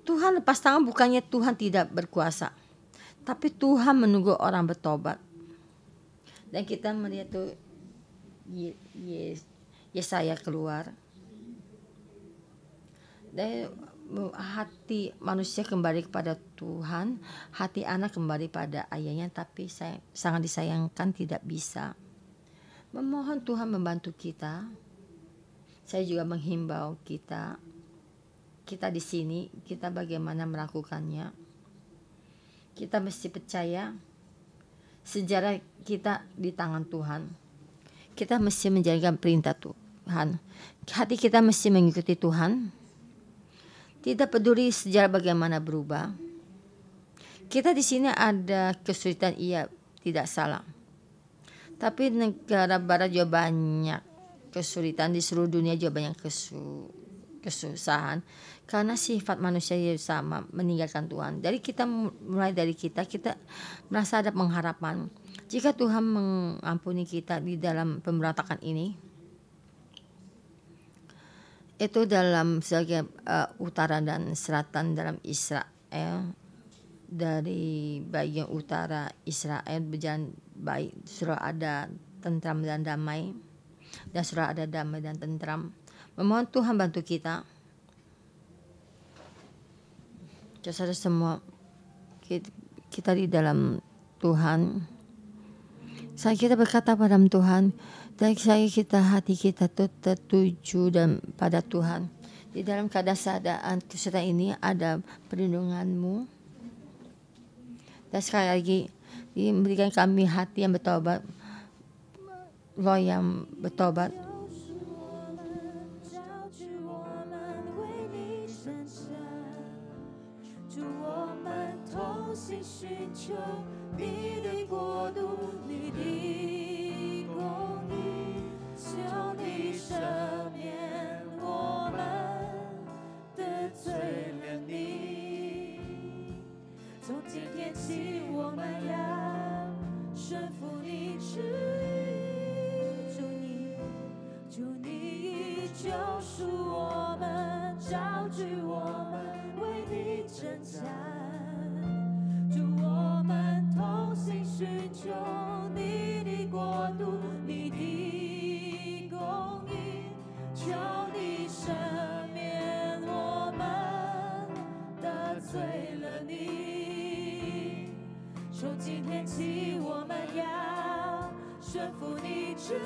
Tuhan lepas tangan bukannya Tuhan tidak berkuasa, tapi Tuhan menunggu orang bertobat. Dan kita melihat tuh Yesaya keluar, dan hati manusia kembali kepada Tuhan, hati anak kembali pada ayahnya, tapi sangat disayangkan tidak bisa. Memohon Tuhan membantu kita. Saya juga menghimbau kita di sini, kita bagaimana melakukannya. Kita mesti percaya sejarah kita di tangan Tuhan. Kita mesti menjalankan perintah Tuhan. Hati kita mesti mengikuti Tuhan. Tidak peduli sejarah bagaimana berubah. Kita di sini ada kesulitan, iya, tidak salah. Tapi negara barat juga banyak kesulitan, di seluruh dunia juga banyak kesusahan, karena sifat manusia sama, meninggalkan Tuhan. Jadi kita mulai dari kita merasa ada pengharapan. Jika Tuhan mengampuni kita di dalam pemberontakan ini, itu dalam sebagai utara dan selatan dalam Israel, dari bagian utara Israel berjalan baik, sudah ada tentram dan damai, dan sudah ada damai dan tentram. Memohon Tuhan bantu kita. Saudara semua, kita di dalam Tuhan. Saya kita berkata pada Tuhan, dan hati kita tertuju dan pada Tuhan. Di dalam keadaan kesulitan ini ada perlindungan-Mu. Dan sekali lagi, berikan kami hati yang bertobat, roh yang bertobat. 赎我们，招聚我们，为你征战。主，我们同心寻求你的国度，你的公义，求你赦免我们得罪了你。从今天起，我们要顺服你旨意。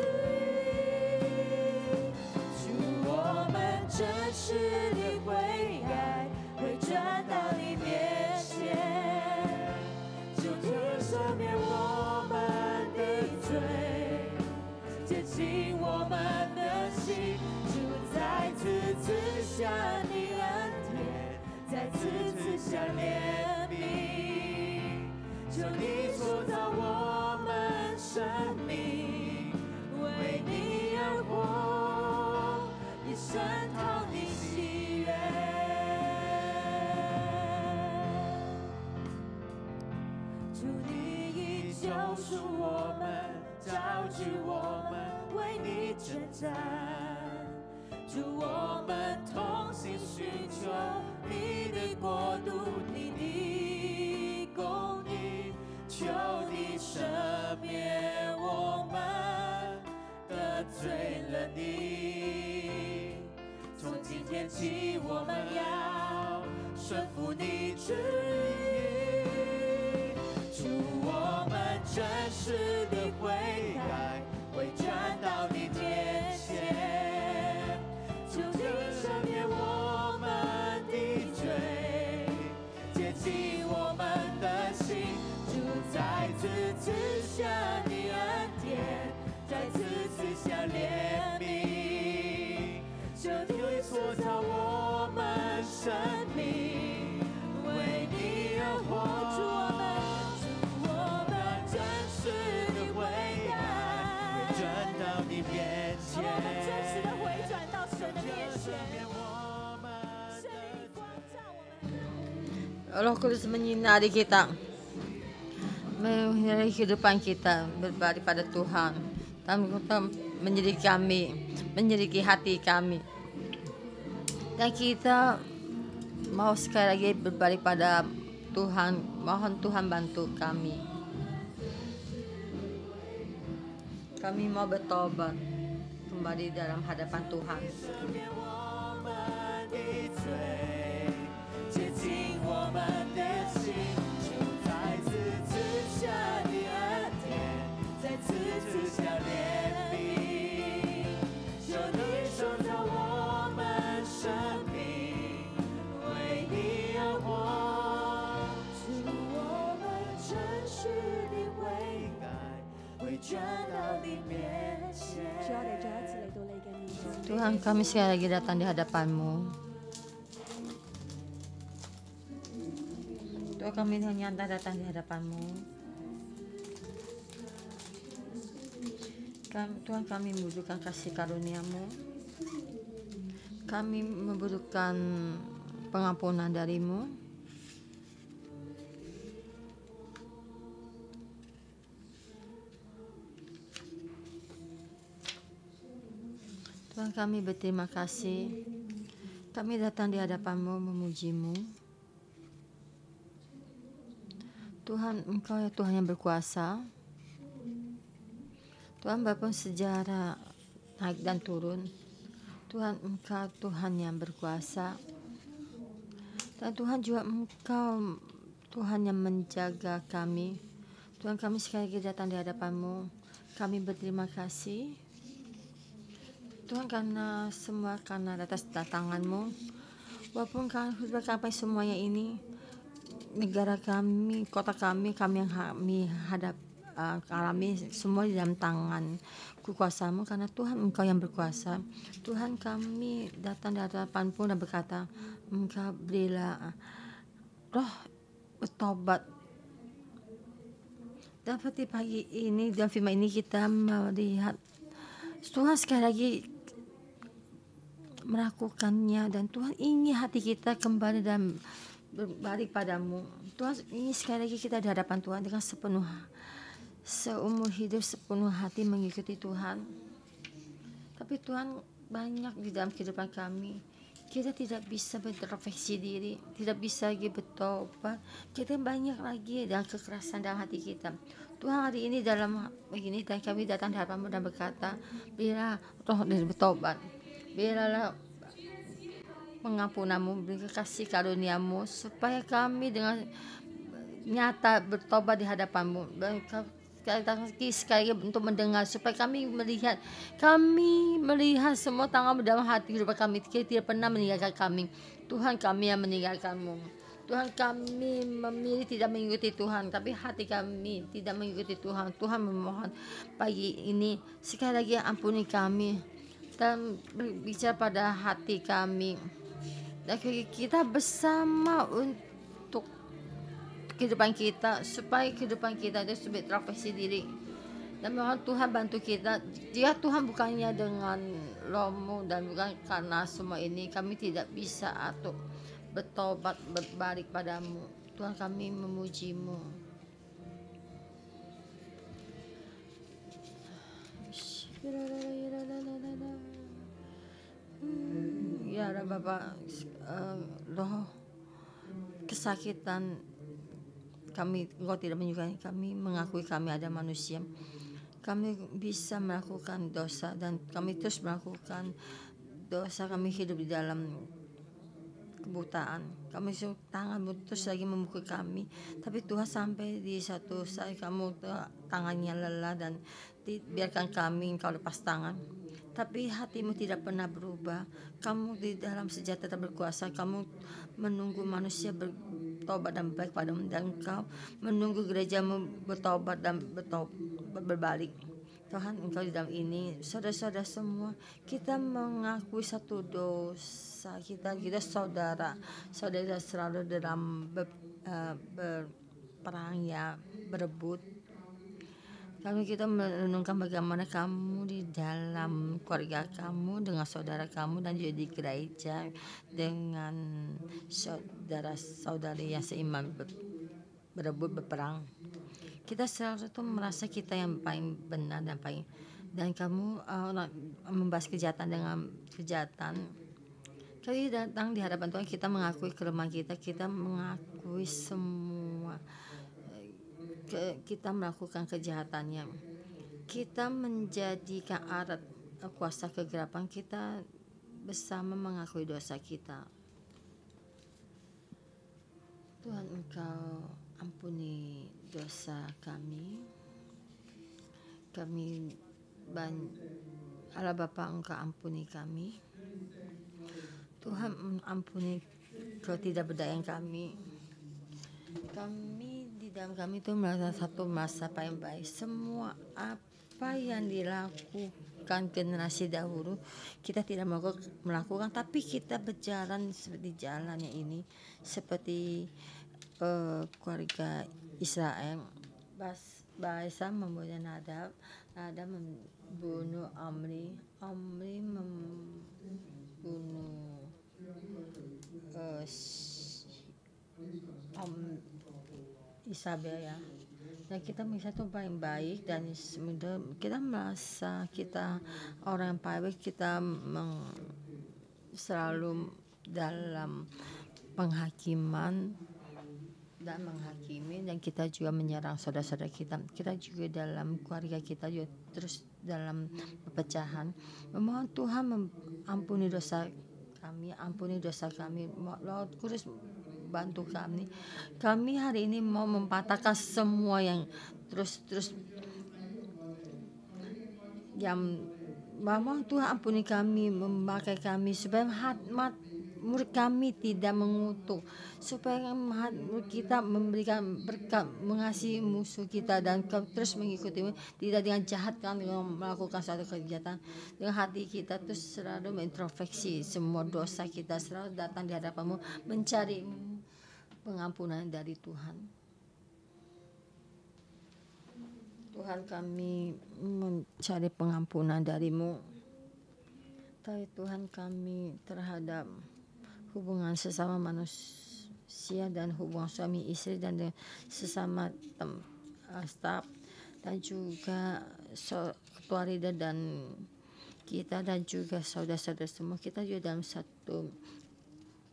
主，我们真实地悔改，回转到你面前，求你赦免我们的罪，洁净我们的心。主，再次赐下你恩典，再次赐下怜悯，求你塑造我们生命，为你而活，也深讨你喜悦。主，你已救赎我们，招聚我们，为你征战。主，我们同心寻求你的国度，你的公义，求你赦免我们得罪了你。从今天起，我们要顺服你旨意。主，我们真实地悔改，回转到你面前，求你赦免我们的罪，洁净我们的心。主，再次赐下你恩典，再次赐下怜悯，求你塑造我们生命，为你而活。主，我们真实地悔改，回转到你面前，我们真实地回转到神的面前。圣灵光照我们。 Roh Kudus menyinari kita, menyinari kehidupan kita, berbalik pada Tuhan. Tuhan menyelidiki kami, menyelidiki hati kami. Dan kita mau sekali lagi berbalik pada Tuhan, mohon Tuhan bantu kami. Kami mau bertobat kembali dalam hadapan Tuhan. 洁净我们的心，主再次赐下你恩典，再次赐下怜悯，求你塑造我们生命，为你而活。主，我们真实地悔改，回轉到你面前。 Tuhan, kami sekali lagi datang di hadapan-Mu. Tuhan, kami nyata datang di hadapan-Mu. Tuhan, kami membutuhkan kasih karunia-Mu. Kami membutuhkan pengampunan dari-Mu. Tuhan, kami berterima kasih. Kami datang di hadapan-Mu memuji-Mu. Tuhan, Engkau ya Tuhan yang berkuasa. Tuhan, walaupun sejarah naik dan turun, Tuhan, Engkau Tuhan yang berkuasa. Dan Tuhan juga Engkau Tuhan yang menjaga kami. Tuhan, kami sekali lagi datang di hadapan-Mu. Kami berterima kasih Tuhan, karena semua karena atas datangan-Mu. Walaupun kami semuanya ini, negara kami, kota kami yang kami alami semua di dalam tangan kekuasaan-Mu, karena Tuhan Engkau yang berkuasa. Tuhan, kami datang di hadapan-Mu dan berkata, Engkau berilah roh bertobat. Dan seperti pagi ini dalam firman ini kita melihat Tuhan sekali lagi melakukannya, dan Tuhan ingin hati kita kembali dan berbalik padamu. Tuhan, ini sekali lagi kita di hadapan Tuhan dengan seumur hidup sepenuh hati mengikuti Tuhan. Tapi Tuhan, banyak di dalam kehidupan kami. Kita tidak bisa berintrospeksi diri, tidak bisa lagi bertobat. Kita banyak lagi dalam kekerasan dalam hati kita. Tuhan hari ini dalam begini dan kami datang di hadapan-Mu dan berkata, bila roh dari bertobat, biarlah pengampunan-Mu, beri kasih karunia-Mu, supaya kami dengan nyata bertobat di hadapan-Mu. Dan sekali lagi untuk mendengar, supaya kami melihat semua tangan-Mu dalam hati hidup kami. Kita tidak pernah meninggalkan kami. Tuhan, kami yang meninggalkan-Mu. Tuhan, kami memilih tidak mengikuti Tuhan, tapi hati kami tidak mengikuti Tuhan. Tuhan, memohon pagi ini sekali lagi ampuni kami dan berbicara pada hati kami. Dan kita bersama untuk kehidupan kita, supaya kehidupan kita itu sebagai introspeksi diri. Dan mohon Tuhan bantu kita. Jika Tuhan bukannya dengan Roh-Mu dan bukan karena semua ini, kami tidak bisa atau bertobat berbalik padamu. Tuhan, kami memuji-Mu. Ya Bapak, roh kesakitan kami, Engkau tidak menyukai kami, mengakui kami ada manusia. Kami bisa melakukan dosa dan kami terus melakukan dosa. Kami hidup di dalam kebutaan. Kami tangan-Mu terus lagi memukul kami. Tapi Tuhan, sampai di satu saat kamu tangannya lelah dan biarkan kami, Engkau lepas tangan. Tapi hati-Mu tidak pernah berubah. Kamu di dalam senjata tetap berkuasa. Kamu menunggu manusia bertobat dan baik padamu, dan Engkau menunggu gereja-Mu bertobat dan berbalik. Tuhan, Engkau di dalam ini, saudara-saudara semua, kita mengakui satu dosa kita saudara selalu dalam berperang, ya, berebut. Lalu kita merenungkan bagaimana kamu di dalam keluarga kamu, dengan saudara kamu, dan juga di gereja dengan saudara-saudari yang seiman berebut, berperang. Kita selalu tuh merasa kita yang paling benar dan kamu membahas kejahatan dengan kejahatan. Kali datang di hadapan Tuhan, kita mengakui kelemahan kita mengakui semua kita melakukan kejahatannya. Kita menjadikan alat kuasa kegelapan, kita bersama mengakui dosa kita. Tuhan, Engkau ampuni dosa kami. Allah Bapa, Engkau ampuni kami. Tuhan, ampuni ketidakberdayaan kami. Kami di dalam kami itu merasa paling baik. Semua apa yang dilakukan generasi dahulu kita tidak melakukan, tapi kita berjalan seperti jalannya ini, seperti keluarga Israel. Baasa membunuh Nadab membunuh Omri membunuh Isabel, ya. Dan kita merasa itu paling baik, dan kita merasa kita orang yang baik. Kita selalu dalam penghakiman dan menghakimi, dan kita juga menyerang saudara-saudara kita. Kita juga dalam keluarga kita juga terus dalam perpecahan. Memohon Tuhan ampuni dosa kami. Lord Kudus, bantu kami. Kami hari ini mau mempatahkan semua yang terus yang Mama, Tuhan ampuni kami, memakai kami supaya murid kami tidak mengutuk, supaya murid kita memberikan berkat, mengasihi musuh kita dan terus mengikutimu, tidak dengan jahat kan, dengan melakukan suatu kejahatan. Dengan hati kita terus selalu mengintrospeksi semua dosa kita, selalu datang di hadapanmu mencari pengampunan dari Tuhan. Tuhan, kami mencari pengampunan dari-Mu. Tapi Tuhan, kami terhadap hubungan sesama manusia dan hubungan suami istri dan sesama staf dan juga ketua leader dan kita dan juga saudara-saudara semua, kita juga dalam satu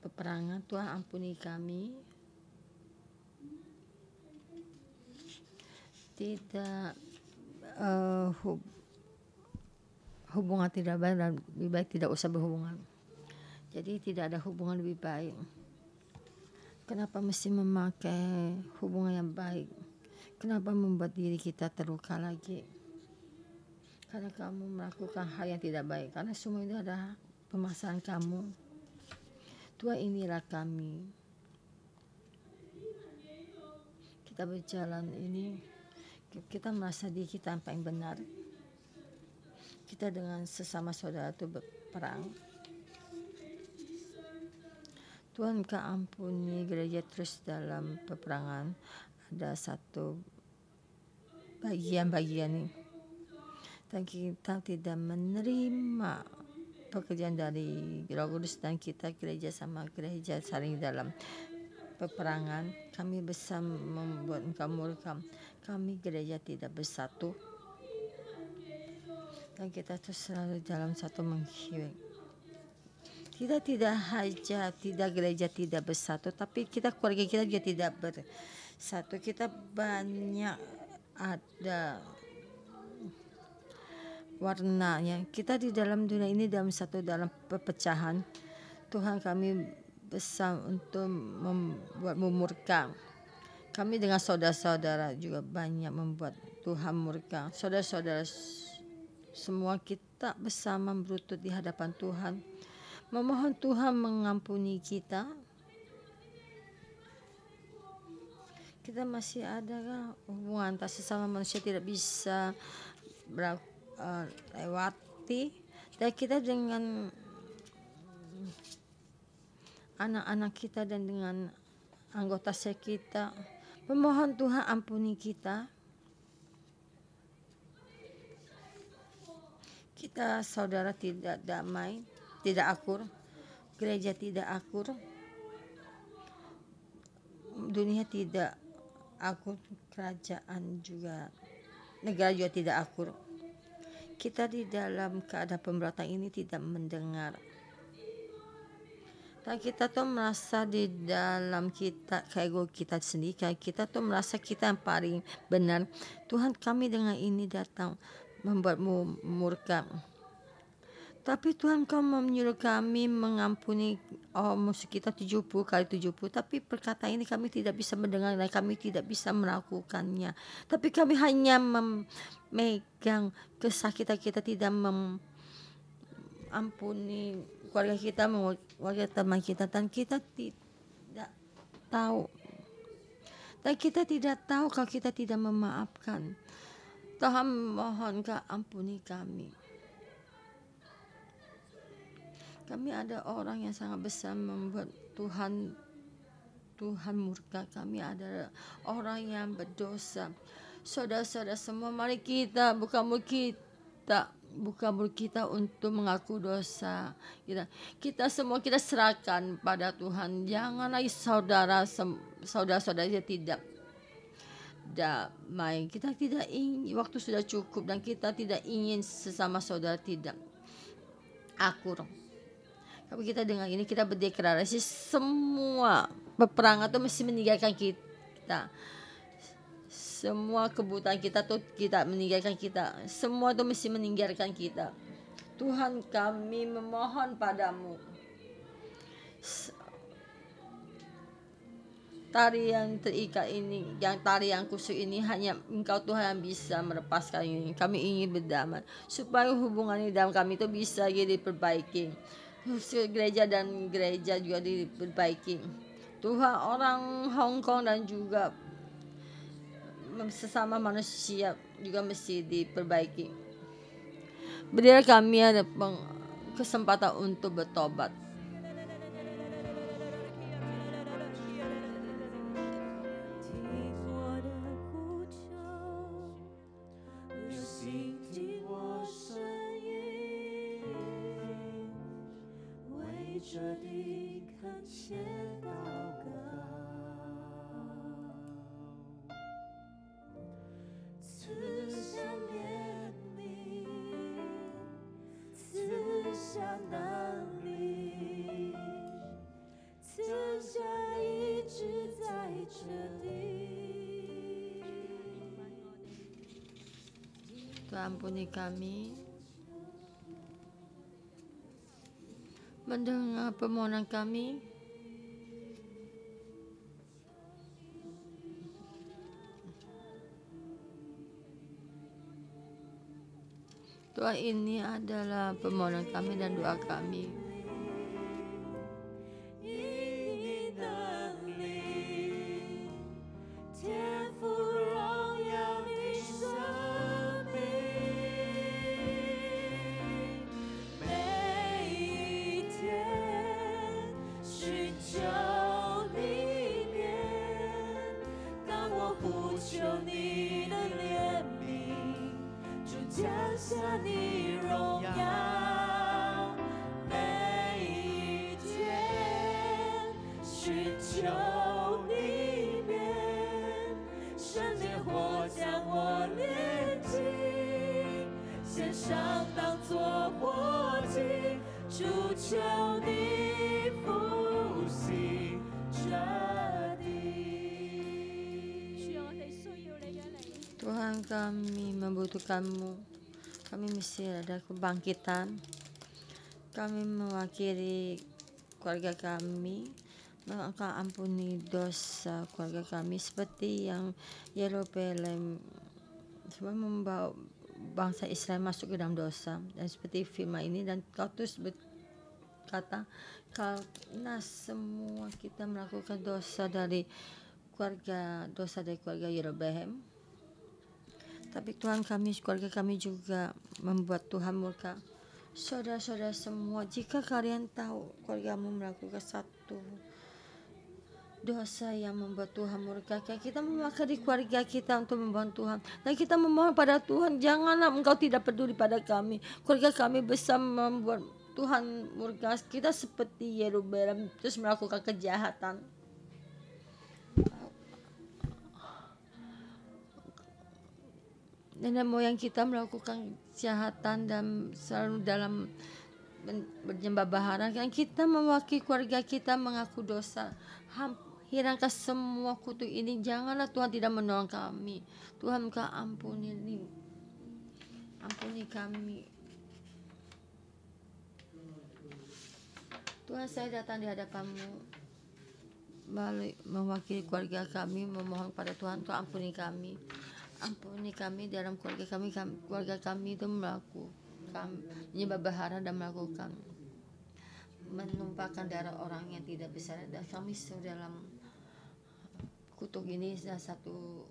peperangan. Tuhan ampuni kami, tidak hubungan tidak baik, dan lebih baik tidak usah berhubungan. Jadi tidak ada hubungan lebih baik. Kenapa mesti memakai hubungan yang baik? Kenapa membuat diri kita terluka lagi? Karena kamu melakukan hal yang tidak baik. Karena semua itu adalah permasalahan kamu. Tuhan, inilah kami. Kita berjalan ini, kita merasa diri kita yang paling benar. Kita dengan sesama saudara itu berperang. Tuhan, Kau ampuni gereja terus dalam peperangan. Ada satu bagian-bagian ini, dan kita tidak menerima pekerjaan dari Roh Kudus, dan kita gereja sama gereja saling dalam peperangan. Kami bersama membuat Engkau murka. Kami gereja tidak bersatu, dan kita terus selalu dalam satu menghiwek. Kita tidak saja tidak gereja tidak bersatu, tapi kita keluarga kita juga tidak bersatu. Kita banyak ada warnanya. Kita di dalam dunia ini dalam satu dalam perpecahan. Tuhan, kami bersama untuk membuatmu murka. Kami dengan saudara-saudara juga banyak membuat Tuhan murka. Saudara-saudara semua kita bersama berlutut di hadapan Tuhan, memohon Tuhan mengampuni kita. Kita masih ada hubungan antar sesama manusia tidak bisa lewati, dan kita dengan anak-anak kita dan dengan anggota kita memohon Tuhan ampuni kita. Kita saudara tidak damai, tidak akur, gereja tidak akur, dunia tidak akur, kerajaan juga, negara juga tidak akur. Kita di dalam keadaan pemberontakan ini tidak mendengar, dan kita tuh merasa di dalam kita ego kita sendiri, kayak kita tuh merasa kita yang paling benar. Tuhan, kami dengan ini datang membuatmu murka. Tapi Tuhan, Kau menyuruh kami mengampuni musuh kita 70 kali 70. Tapi perkataan ini kami tidak bisa mendengar dan kami tidak bisa melakukannya. Tapi kami hanya memegang kesakitan kita, tidak mengampuni keluarga kita, keluarga teman kita, dan kita tidak tahu. Dan kita tidak tahu kalau kita tidak memaafkan. Tuhan, mohon Kau ampuni kami. Kami ada orang yang sangat besar membuat Tuhan murka. Kami ada orang yang berdosa. Saudara-saudara semua, mari kita buka mulut kita untuk mengaku dosa kita semua, kita serahkan pada Tuhan. Jangan lagi saudara-saudara tidak damai. Kita tidak ingin, waktu sudah cukup, dan kita tidak ingin sesama saudara tidak akur. Tapi kita dengan ini kita berdeklarasi semua peperangan itu mesti meninggalkan kita. Semua kebutaan kita tuh kita meninggalkan kita. Semua itu mesti meninggalkan kita. Tuhan, kami memohon padamu. Tari yang terikat ini, tari yang kusuk ini, hanya Engkau Tuhan yang bisa melepaskan ini. Kami ingin berdamai supaya hubungan ini dalam kami itu bisa diperbaiki. Gereja dan gereja juga diperbaiki. Tuhan, orang Hong Kong dan juga sesama manusia juga mesti diperbaiki. Berilah kami ada kesempatan untuk bertobat.这里恳切祷告，赐下怜悯，赐 Tuhan ampuni kami, mendengar permohonan kami. Tuhan, ini adalah permohonan kami dan doa kami. Tuhan, kami membutuhkan-Mu. Kami mesti ada kebangkitan. Kami mewakili keluarga kami. Engkau ampuni dosa keluarga kami seperti yang Yerusalem sebab membawa bangsa Israel masuk ke dalam dosa. Dan seperti firman ini, dan Kau terus berkata, karena semua kita melakukan dosa dari keluarga Yerobeam. Tapi Tuhan, kami, keluarga kami juga membuat Tuhan murka. Saudara-saudara semua, jika kalian tahu keluargamu melakukan satu dosa yang membuat Tuhan murka, kita mewakili keluarga kita untuk membantu Tuhan. Dan kita memohon pada Tuhan, janganlah Engkau tidak peduli pada kami. Keluarga kami bisa membuat Tuhan murka. Kita seperti Yerobeam terus melakukan kejahatan. Nenek moyang kita melakukan kejahatan dan selalu dalam berjambah bahara. Dan kita mewakili keluarga kita mengaku dosa. Hilangkan semua kutuk ini. Janganlah Tuhan tidak menolong kami. Tuhan, Engkau ampuni kami. Tuhan, saya datang di hadapan-Mu mewakili keluarga kami, memohon pada Tuhan untuk ampuni kami. Ampuni kami dalam keluarga kami itu melakukan menyembah berhala dan melakukan menumpahkan darah orang yang tidak bersalah, dan kami dalam kutuk ini satu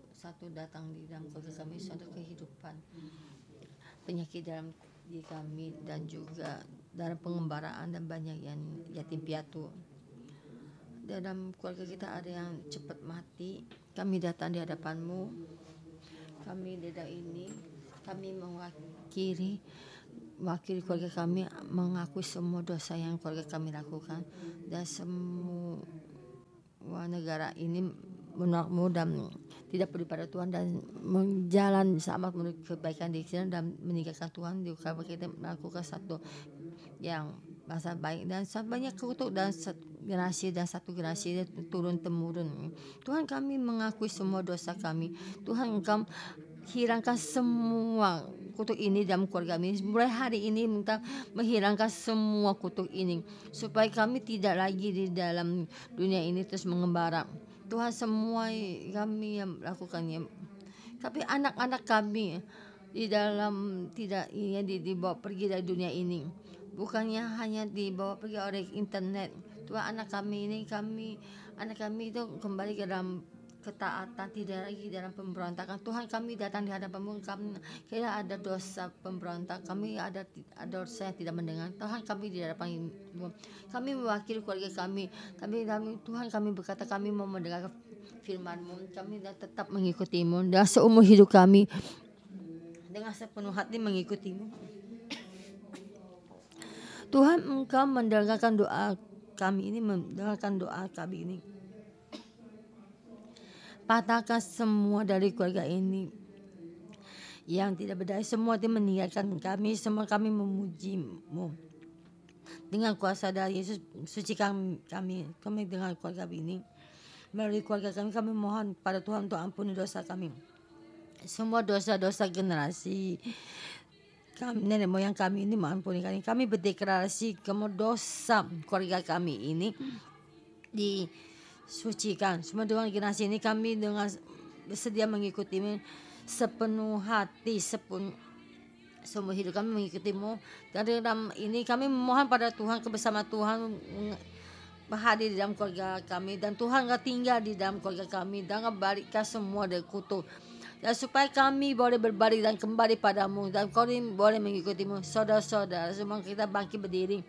datang di dalam keluarga kami, suatu kehidupan penyakit dalam diri kami dan juga dalam pengembaraan dan banyak yang yatim piatu. Dalam keluarga kita ada yang cepat mati. Kami datang di hadapan-Mu. Kami tidak ini, kami mewakili keluarga kami, mengakui semua dosa yang keluarga kami lakukan, dan semua negara ini menolak-Mu dan tidak peduli pada Tuhan, dan menjalan sama menuju kebaikan di sini dan meninggalkan Tuhan. Juga kita melakukan satu yang masa baik dan banyak kutuk dan satu generasi turun temurun. Tuhan, kami mengakui semua dosa kami. Tuhan, Engkau hilangkan semua kutuk ini dalam keluarga kami. Mulai hari ini minta menghilangkan semua kutuk ini, supaya kami tidak lagi di dalam dunia ini terus mengembara. Tuhan, semua kami yang melakukannya. Tapi anak-anak kami di dalam tidak dibawa pergi dari dunia ini. Bukannya hanya dibawa pergi oleh internet. Tuhan, anak kami itu kembali ke dalam ketaatan, tidak lagi dalam pemberontakan. Tuhan, kami datang di hadapan-Mu. Kita ada dosa pemberontak, kami ada dosa yang tidak mendengar. Tuhan, kami di hadapan-Mu, kami mewakili keluarga kami. Tuhan, kami berkata kami mau mendengar firman-Mu. Kami tetap mengikuti-Mu dan seumur hidup kami dengan sepenuh hati mengikuti-Mu. Tuhan, Engkau mendengarkan doa kami ini, patahkan semua dari keluarga ini yang tidak berdaya. Semua dia meninggalkan kami. Semua kami memuji-Mu dengan kuasa dari Yesus. Sucikan kami dengan keluarga ini. Melalui keluarga kami mohon pada Tuhan untuk ampuni dosa kami. semua dosa-dosa generasi kami, nenek moyang kami ini mengampuni kami. Kami berdeklarasi semua dosa keluarga kami ini disucikan. Semua dengan generasi ini kami dengan bersedia mengikutimu sepenuh hati, semua hidup kami mengikutimu. Dan dalam ini kami memohon pada Tuhan, kebersama Tuhan hadir di dalam keluarga kami, dan Tuhan gak tinggal di dalam keluarga kami, dan gak balikkan semua dari kutuk, dan supaya kami boleh berbalik dan kembali padamu, dan kami boleh mengikutimu. Saudara-saudara semua kita bangkit berdiri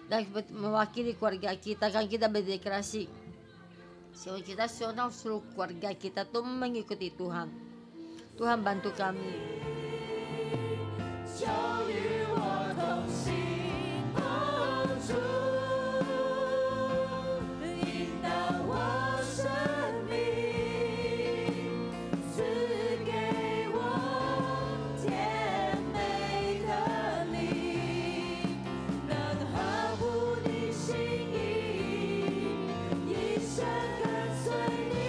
dan mewakili keluarga kita, kan kita berdeklarasi semua kita seluruh keluarga kita tuh mengikuti Tuhan. Tuhan bantu kami. 就与我同行，哦主，引导我生命，赐给我甜美的灵，能合乎你心意，一生跟随你。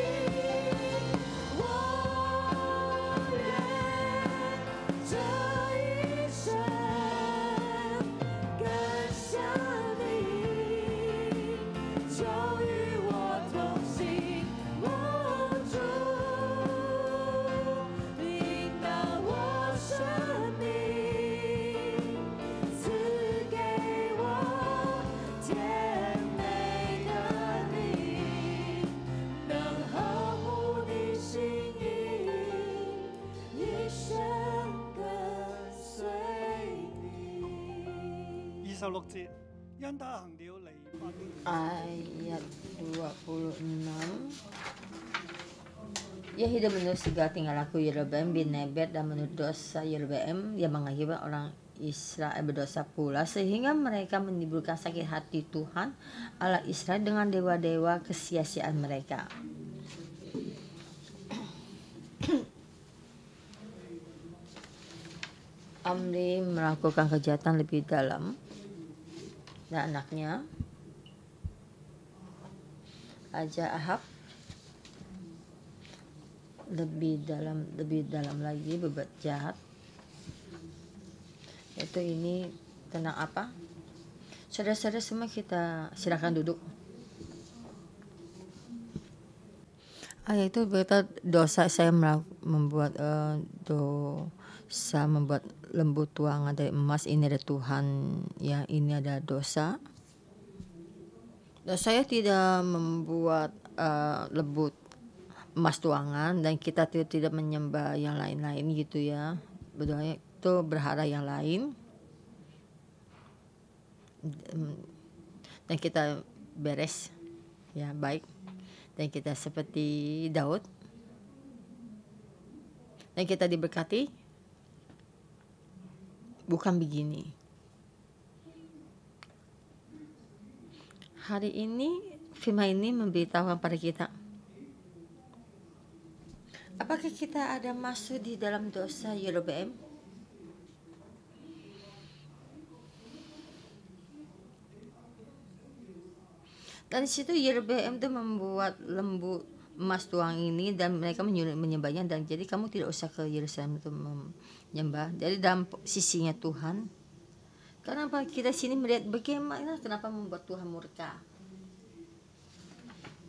我愿这一生更像你，就与我同行，哦主，引导我生命，赐给我甜美的灵，能合乎你心意，一生跟隨你。26節，因他行了離犯的 Ayat 26. Ia hidup menurut segala tingkah laku Yerobeam bin Nebat, dan menurut dosa Yerobeam yang mengakibatkan orang Israel berdosa pula, sehingga mereka menimbulkan sakit hati Tuhan Allah Israel dengan dewa-dewa kesia-siaan mereka. Omri melakukan kejahatan lebih dalam, dan anaknya Raja Ahab lebih dalam lagi berbuat jahat. Itu ini tentang apa? Saudara-saudara semua, kita silakan duduk. Itu berkata dosa saya membuat dosa, membuat lembu tuangan dari emas. Ini ada Tuhan, ya, ini ada dosa. Dan saya tidak membuat lembu emas tuangan, dan kita tidak menyembah yang lain-lain gitu ya. Berdoa itu berhala yang lain, dan kita beres, ya, baik. Dan kita seperti Daud, dan kita diberkati. Bukan begini. Hari ini firman ini memberitahukan pada kita, apakah kita ada masuk di dalam dosa Yerobeam? Dan di situ Yerobeam itu membuat lembu emas tuang ini, dan mereka menyembahnya, dan jadi kamu tidak usah ke Yerusalem untuk menyembah. Jadi dalam sisinya Tuhan, kenapa kita sini melihat bagaimana, kenapa membuat Tuhan murka?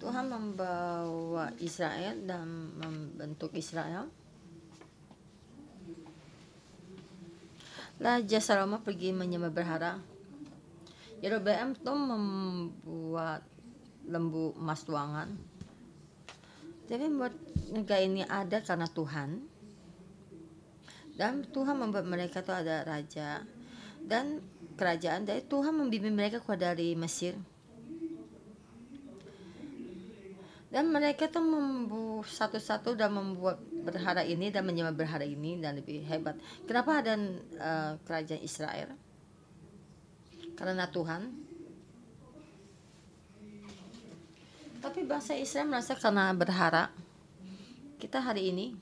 Tuhan membawa Israel dan membentuk Israel. Raja Salomo pergi menyembah berhala. Yerobeam itu membuat lembu emas tuangan. Tapi membuat negara ini ada karena Tuhan. Dan Tuhan membuat mereka itu ada raja dan kerajaan. Dari Tuhan membimbing mereka keluar dari Mesir. Dan mereka tuh satu-satu dan membuat berhala ini dan menyembah berhala ini, dan lebih hebat. Kenapa ada kerajaan Israel? Karena Tuhan. Tapi bangsa Israel merasa karena berhala. Kita hari ini,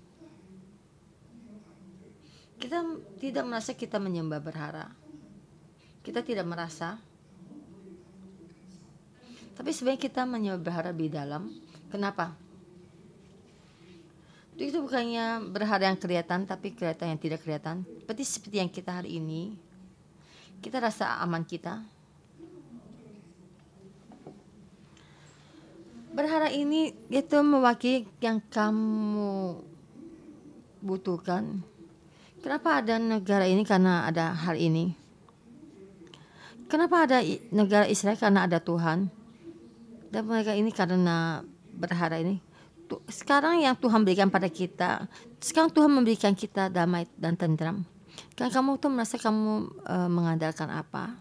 kita tidak merasa kita menyembah berhala. Kita tidak merasa. Tapi sebenarnya kita menyembah berhala lebih dalam. Kenapa? Itu bukannya berhala yang kelihatan, tapi kelihatan yang tidak kelihatan. Seperti yang kita hari ini, kita rasa aman kita. Berhala ini itu mewakili yang kamu butuhkan. Kenapa ada negara ini? Karena ada hal ini. Kenapa ada negara Israel? Karena ada Tuhan. Dan mereka ini karena berhala ini. Sekarang yang Tuhan berikan pada kita, sekarang Tuhan memberikan kita damai dan tentram. Kan kamu tuh merasa kamu mengandalkan apa?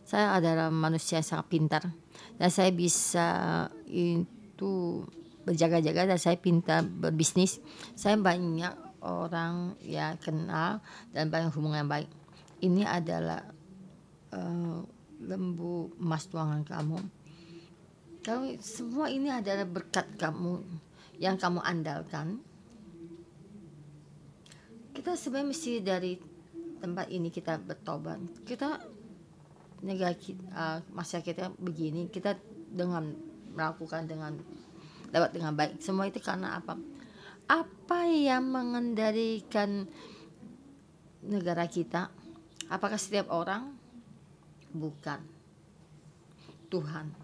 Saya adalah manusia yang sangat pintar dan saya bisa itu berjaga-jaga dan saya pintar berbisnis. Saya banyak orang ya kenal dan banyak hubungan yang baik. Ini adalah lembu emas tuangan kamu. Semua ini adalah berkat kamu yang kamu andalkan. Kita sebenarnya mesti dari tempat ini kita bertobat. Kita negara kita, masyarakat kita begini, kita dengan melakukan lewat dengan baik. Semua itu karena apa? Apa yang mengendalikan negara kita? Apakah setiap orang? Bukan. Tuhan.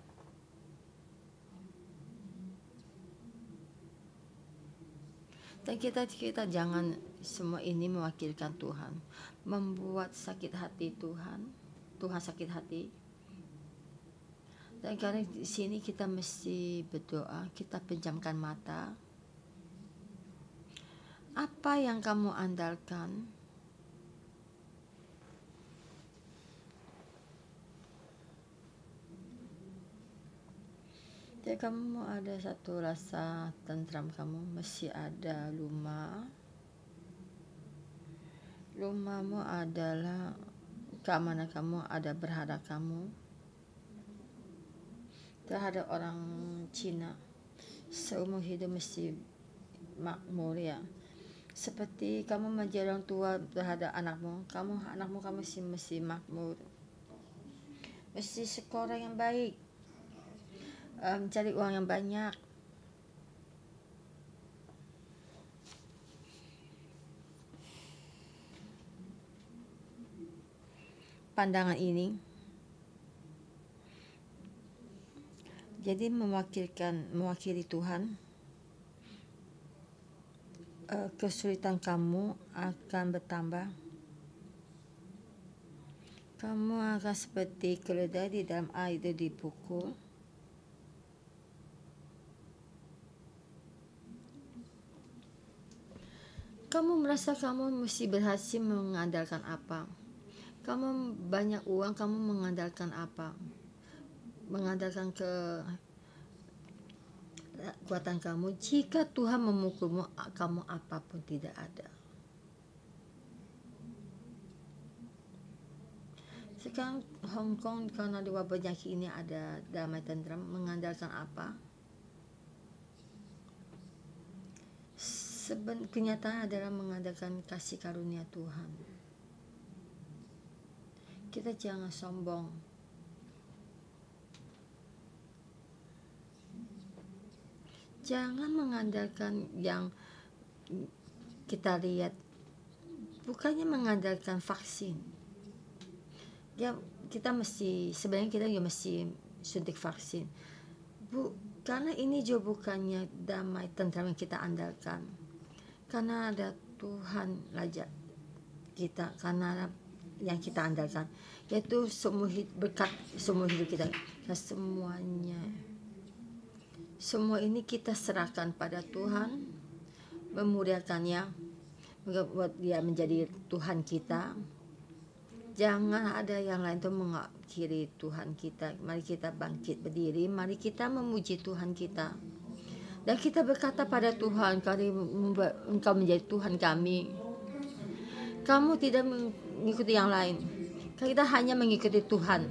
Dan kita jangan semua ini mewakilkan Tuhan, membuat sakit hati Tuhan sakit hati. Dan karena di sini kita mesti berdoa, kita pejamkan mata. Apa yang kamu andalkan? Jadi kamu ada satu rasa tentram, kamu masih ada lumah. Lumahmu adalah keamanan kamu, ada berhadap kamu. Terhadap orang Cina, seumur hidup mesti makmur ya. Seperti kamu menjadi orang tua terhadap anakmu, anakmu mesti makmur. Mesti sekolah yang baik. Mencari uang yang banyak. Pandangan ini jadi mewakili Tuhan. Kesulitan kamu akan bertambah. Kamu akan seperti keledai di dalam air itu dipukul. Kamu merasa kamu mesti berhasil mengandalkan apa? Kamu banyak uang, kamu mengandalkan apa? Mengandalkan kekuatan kamu. Jika Tuhan memukulmu, kamu apapun tidak ada. Sekarang Hong Kong karena di wabah penyakit ini ada damai tentram, mengandalkan apa? Kenyataan adalah mengandalkan kasih karunia Tuhan. Kita jangan sombong. Jangan mengandalkan yang kita lihat. Bukannya mengandalkan vaksin. Ya, kita sebenarnya kita juga mesti suntik vaksin. Karena ini juga bukannya damai tentram yang kita andalkan. Karena ada Tuhan raja kita, karena yang kita andalkan, yaitu berkat semua hidup kita. Dan semua ini kita serahkan pada Tuhan, memuliakannya, membuat dia menjadi Tuhan kita. Jangan ada yang lain itu mengakhiri Tuhan kita. Mari kita bangkit berdiri, mari kita memuji Tuhan kita. Dan kita berkata pada Tuhan, Engkau menjadi Tuhan kami. Kamu tidak mengikuti yang lain. Kita hanya mengikuti Tuhan.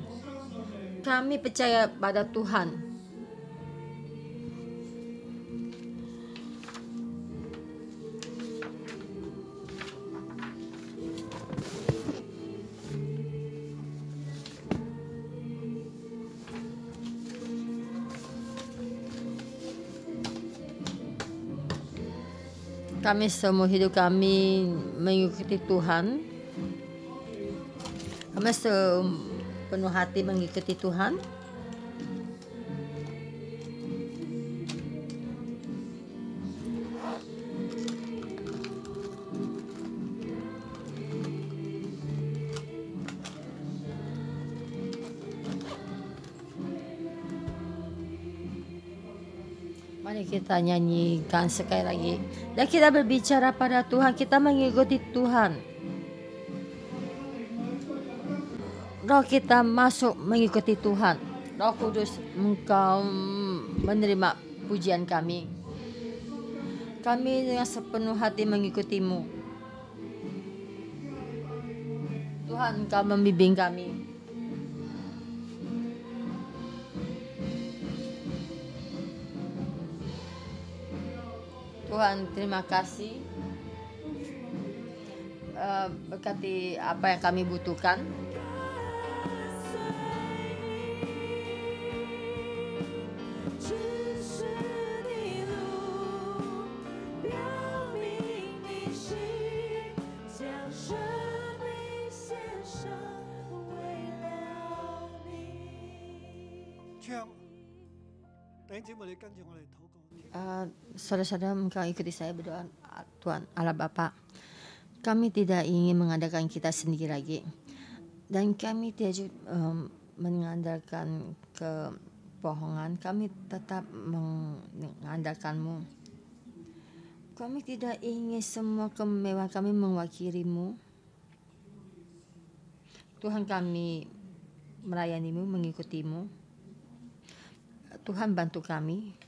Kami percaya pada Tuhan. Kami semua hidup kami mengikuti Tuhan. Kami sepenuh hati mengikuti Tuhan. Mari kita nyanyikan sekali lagi. Dan kita berbicara pada Tuhan, kita mengikuti Tuhan. Roh kita masuk mengikuti Tuhan. Roh Kudus, Engkau menerima pujian kami. Kami dengan sepenuh hati mengikutimu. Tuhan, Engkau membimbing kami. Tuhan, terima kasih. Berkati apa yang kami butuhkan. Saudara-saudara, engkau ikuti saya berdoa. Tuhan Allah Bapa, kami tidak ingin mengadakan kita sendiri lagi, dan kami tidak mengandalkan kebohongan. Kami tetap mengandalkan-Mu. Kami tidak ingin semua kemewahan kami mewakili-Mu. Tuhan, kami melayani-Mu, mengikuti-Mu. Tuhan, bantu kami.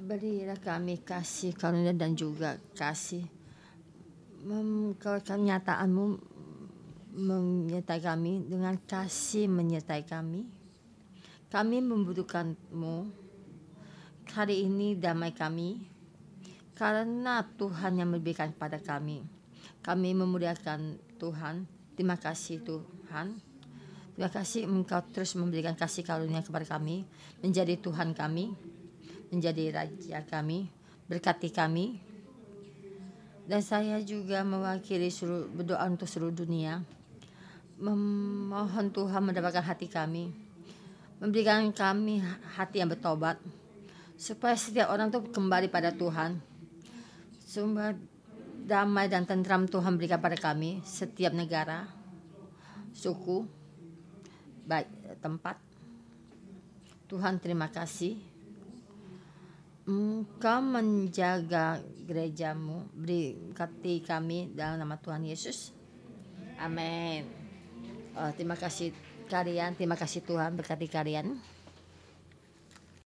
Berilah kami kasih karunia dan juga kasih kenyataan-Mu menyertai kami, dengan kasih menyertai kami. Kami membutuhkan-Mu. Hari ini damai kami, karena Tuhan yang memberikan kepada kami. Kami memuliakan Tuhan. Terima kasih Tuhan. Terima kasih Engkau terus memberikan kasih karunia kepada kami, menjadi Tuhan kami, menjadi Raja kami, berkati kami. Dan saya juga mewakili berdoa untuk seluruh dunia, memohon Tuhan mendapatkan hati kami, memberikan kami hati yang bertobat, supaya setiap orang itu kembali pada Tuhan. Sumber damai dan tentram Tuhan berikan pada kami, setiap negara, suku, baik tempat. Tuhan, terima kasih. Engkau menjaga gereja-Mu, berkati kami dalam nama Tuhan Yesus. Amin. Terima kasih kalian, terima kasih Tuhan, berkati kalian.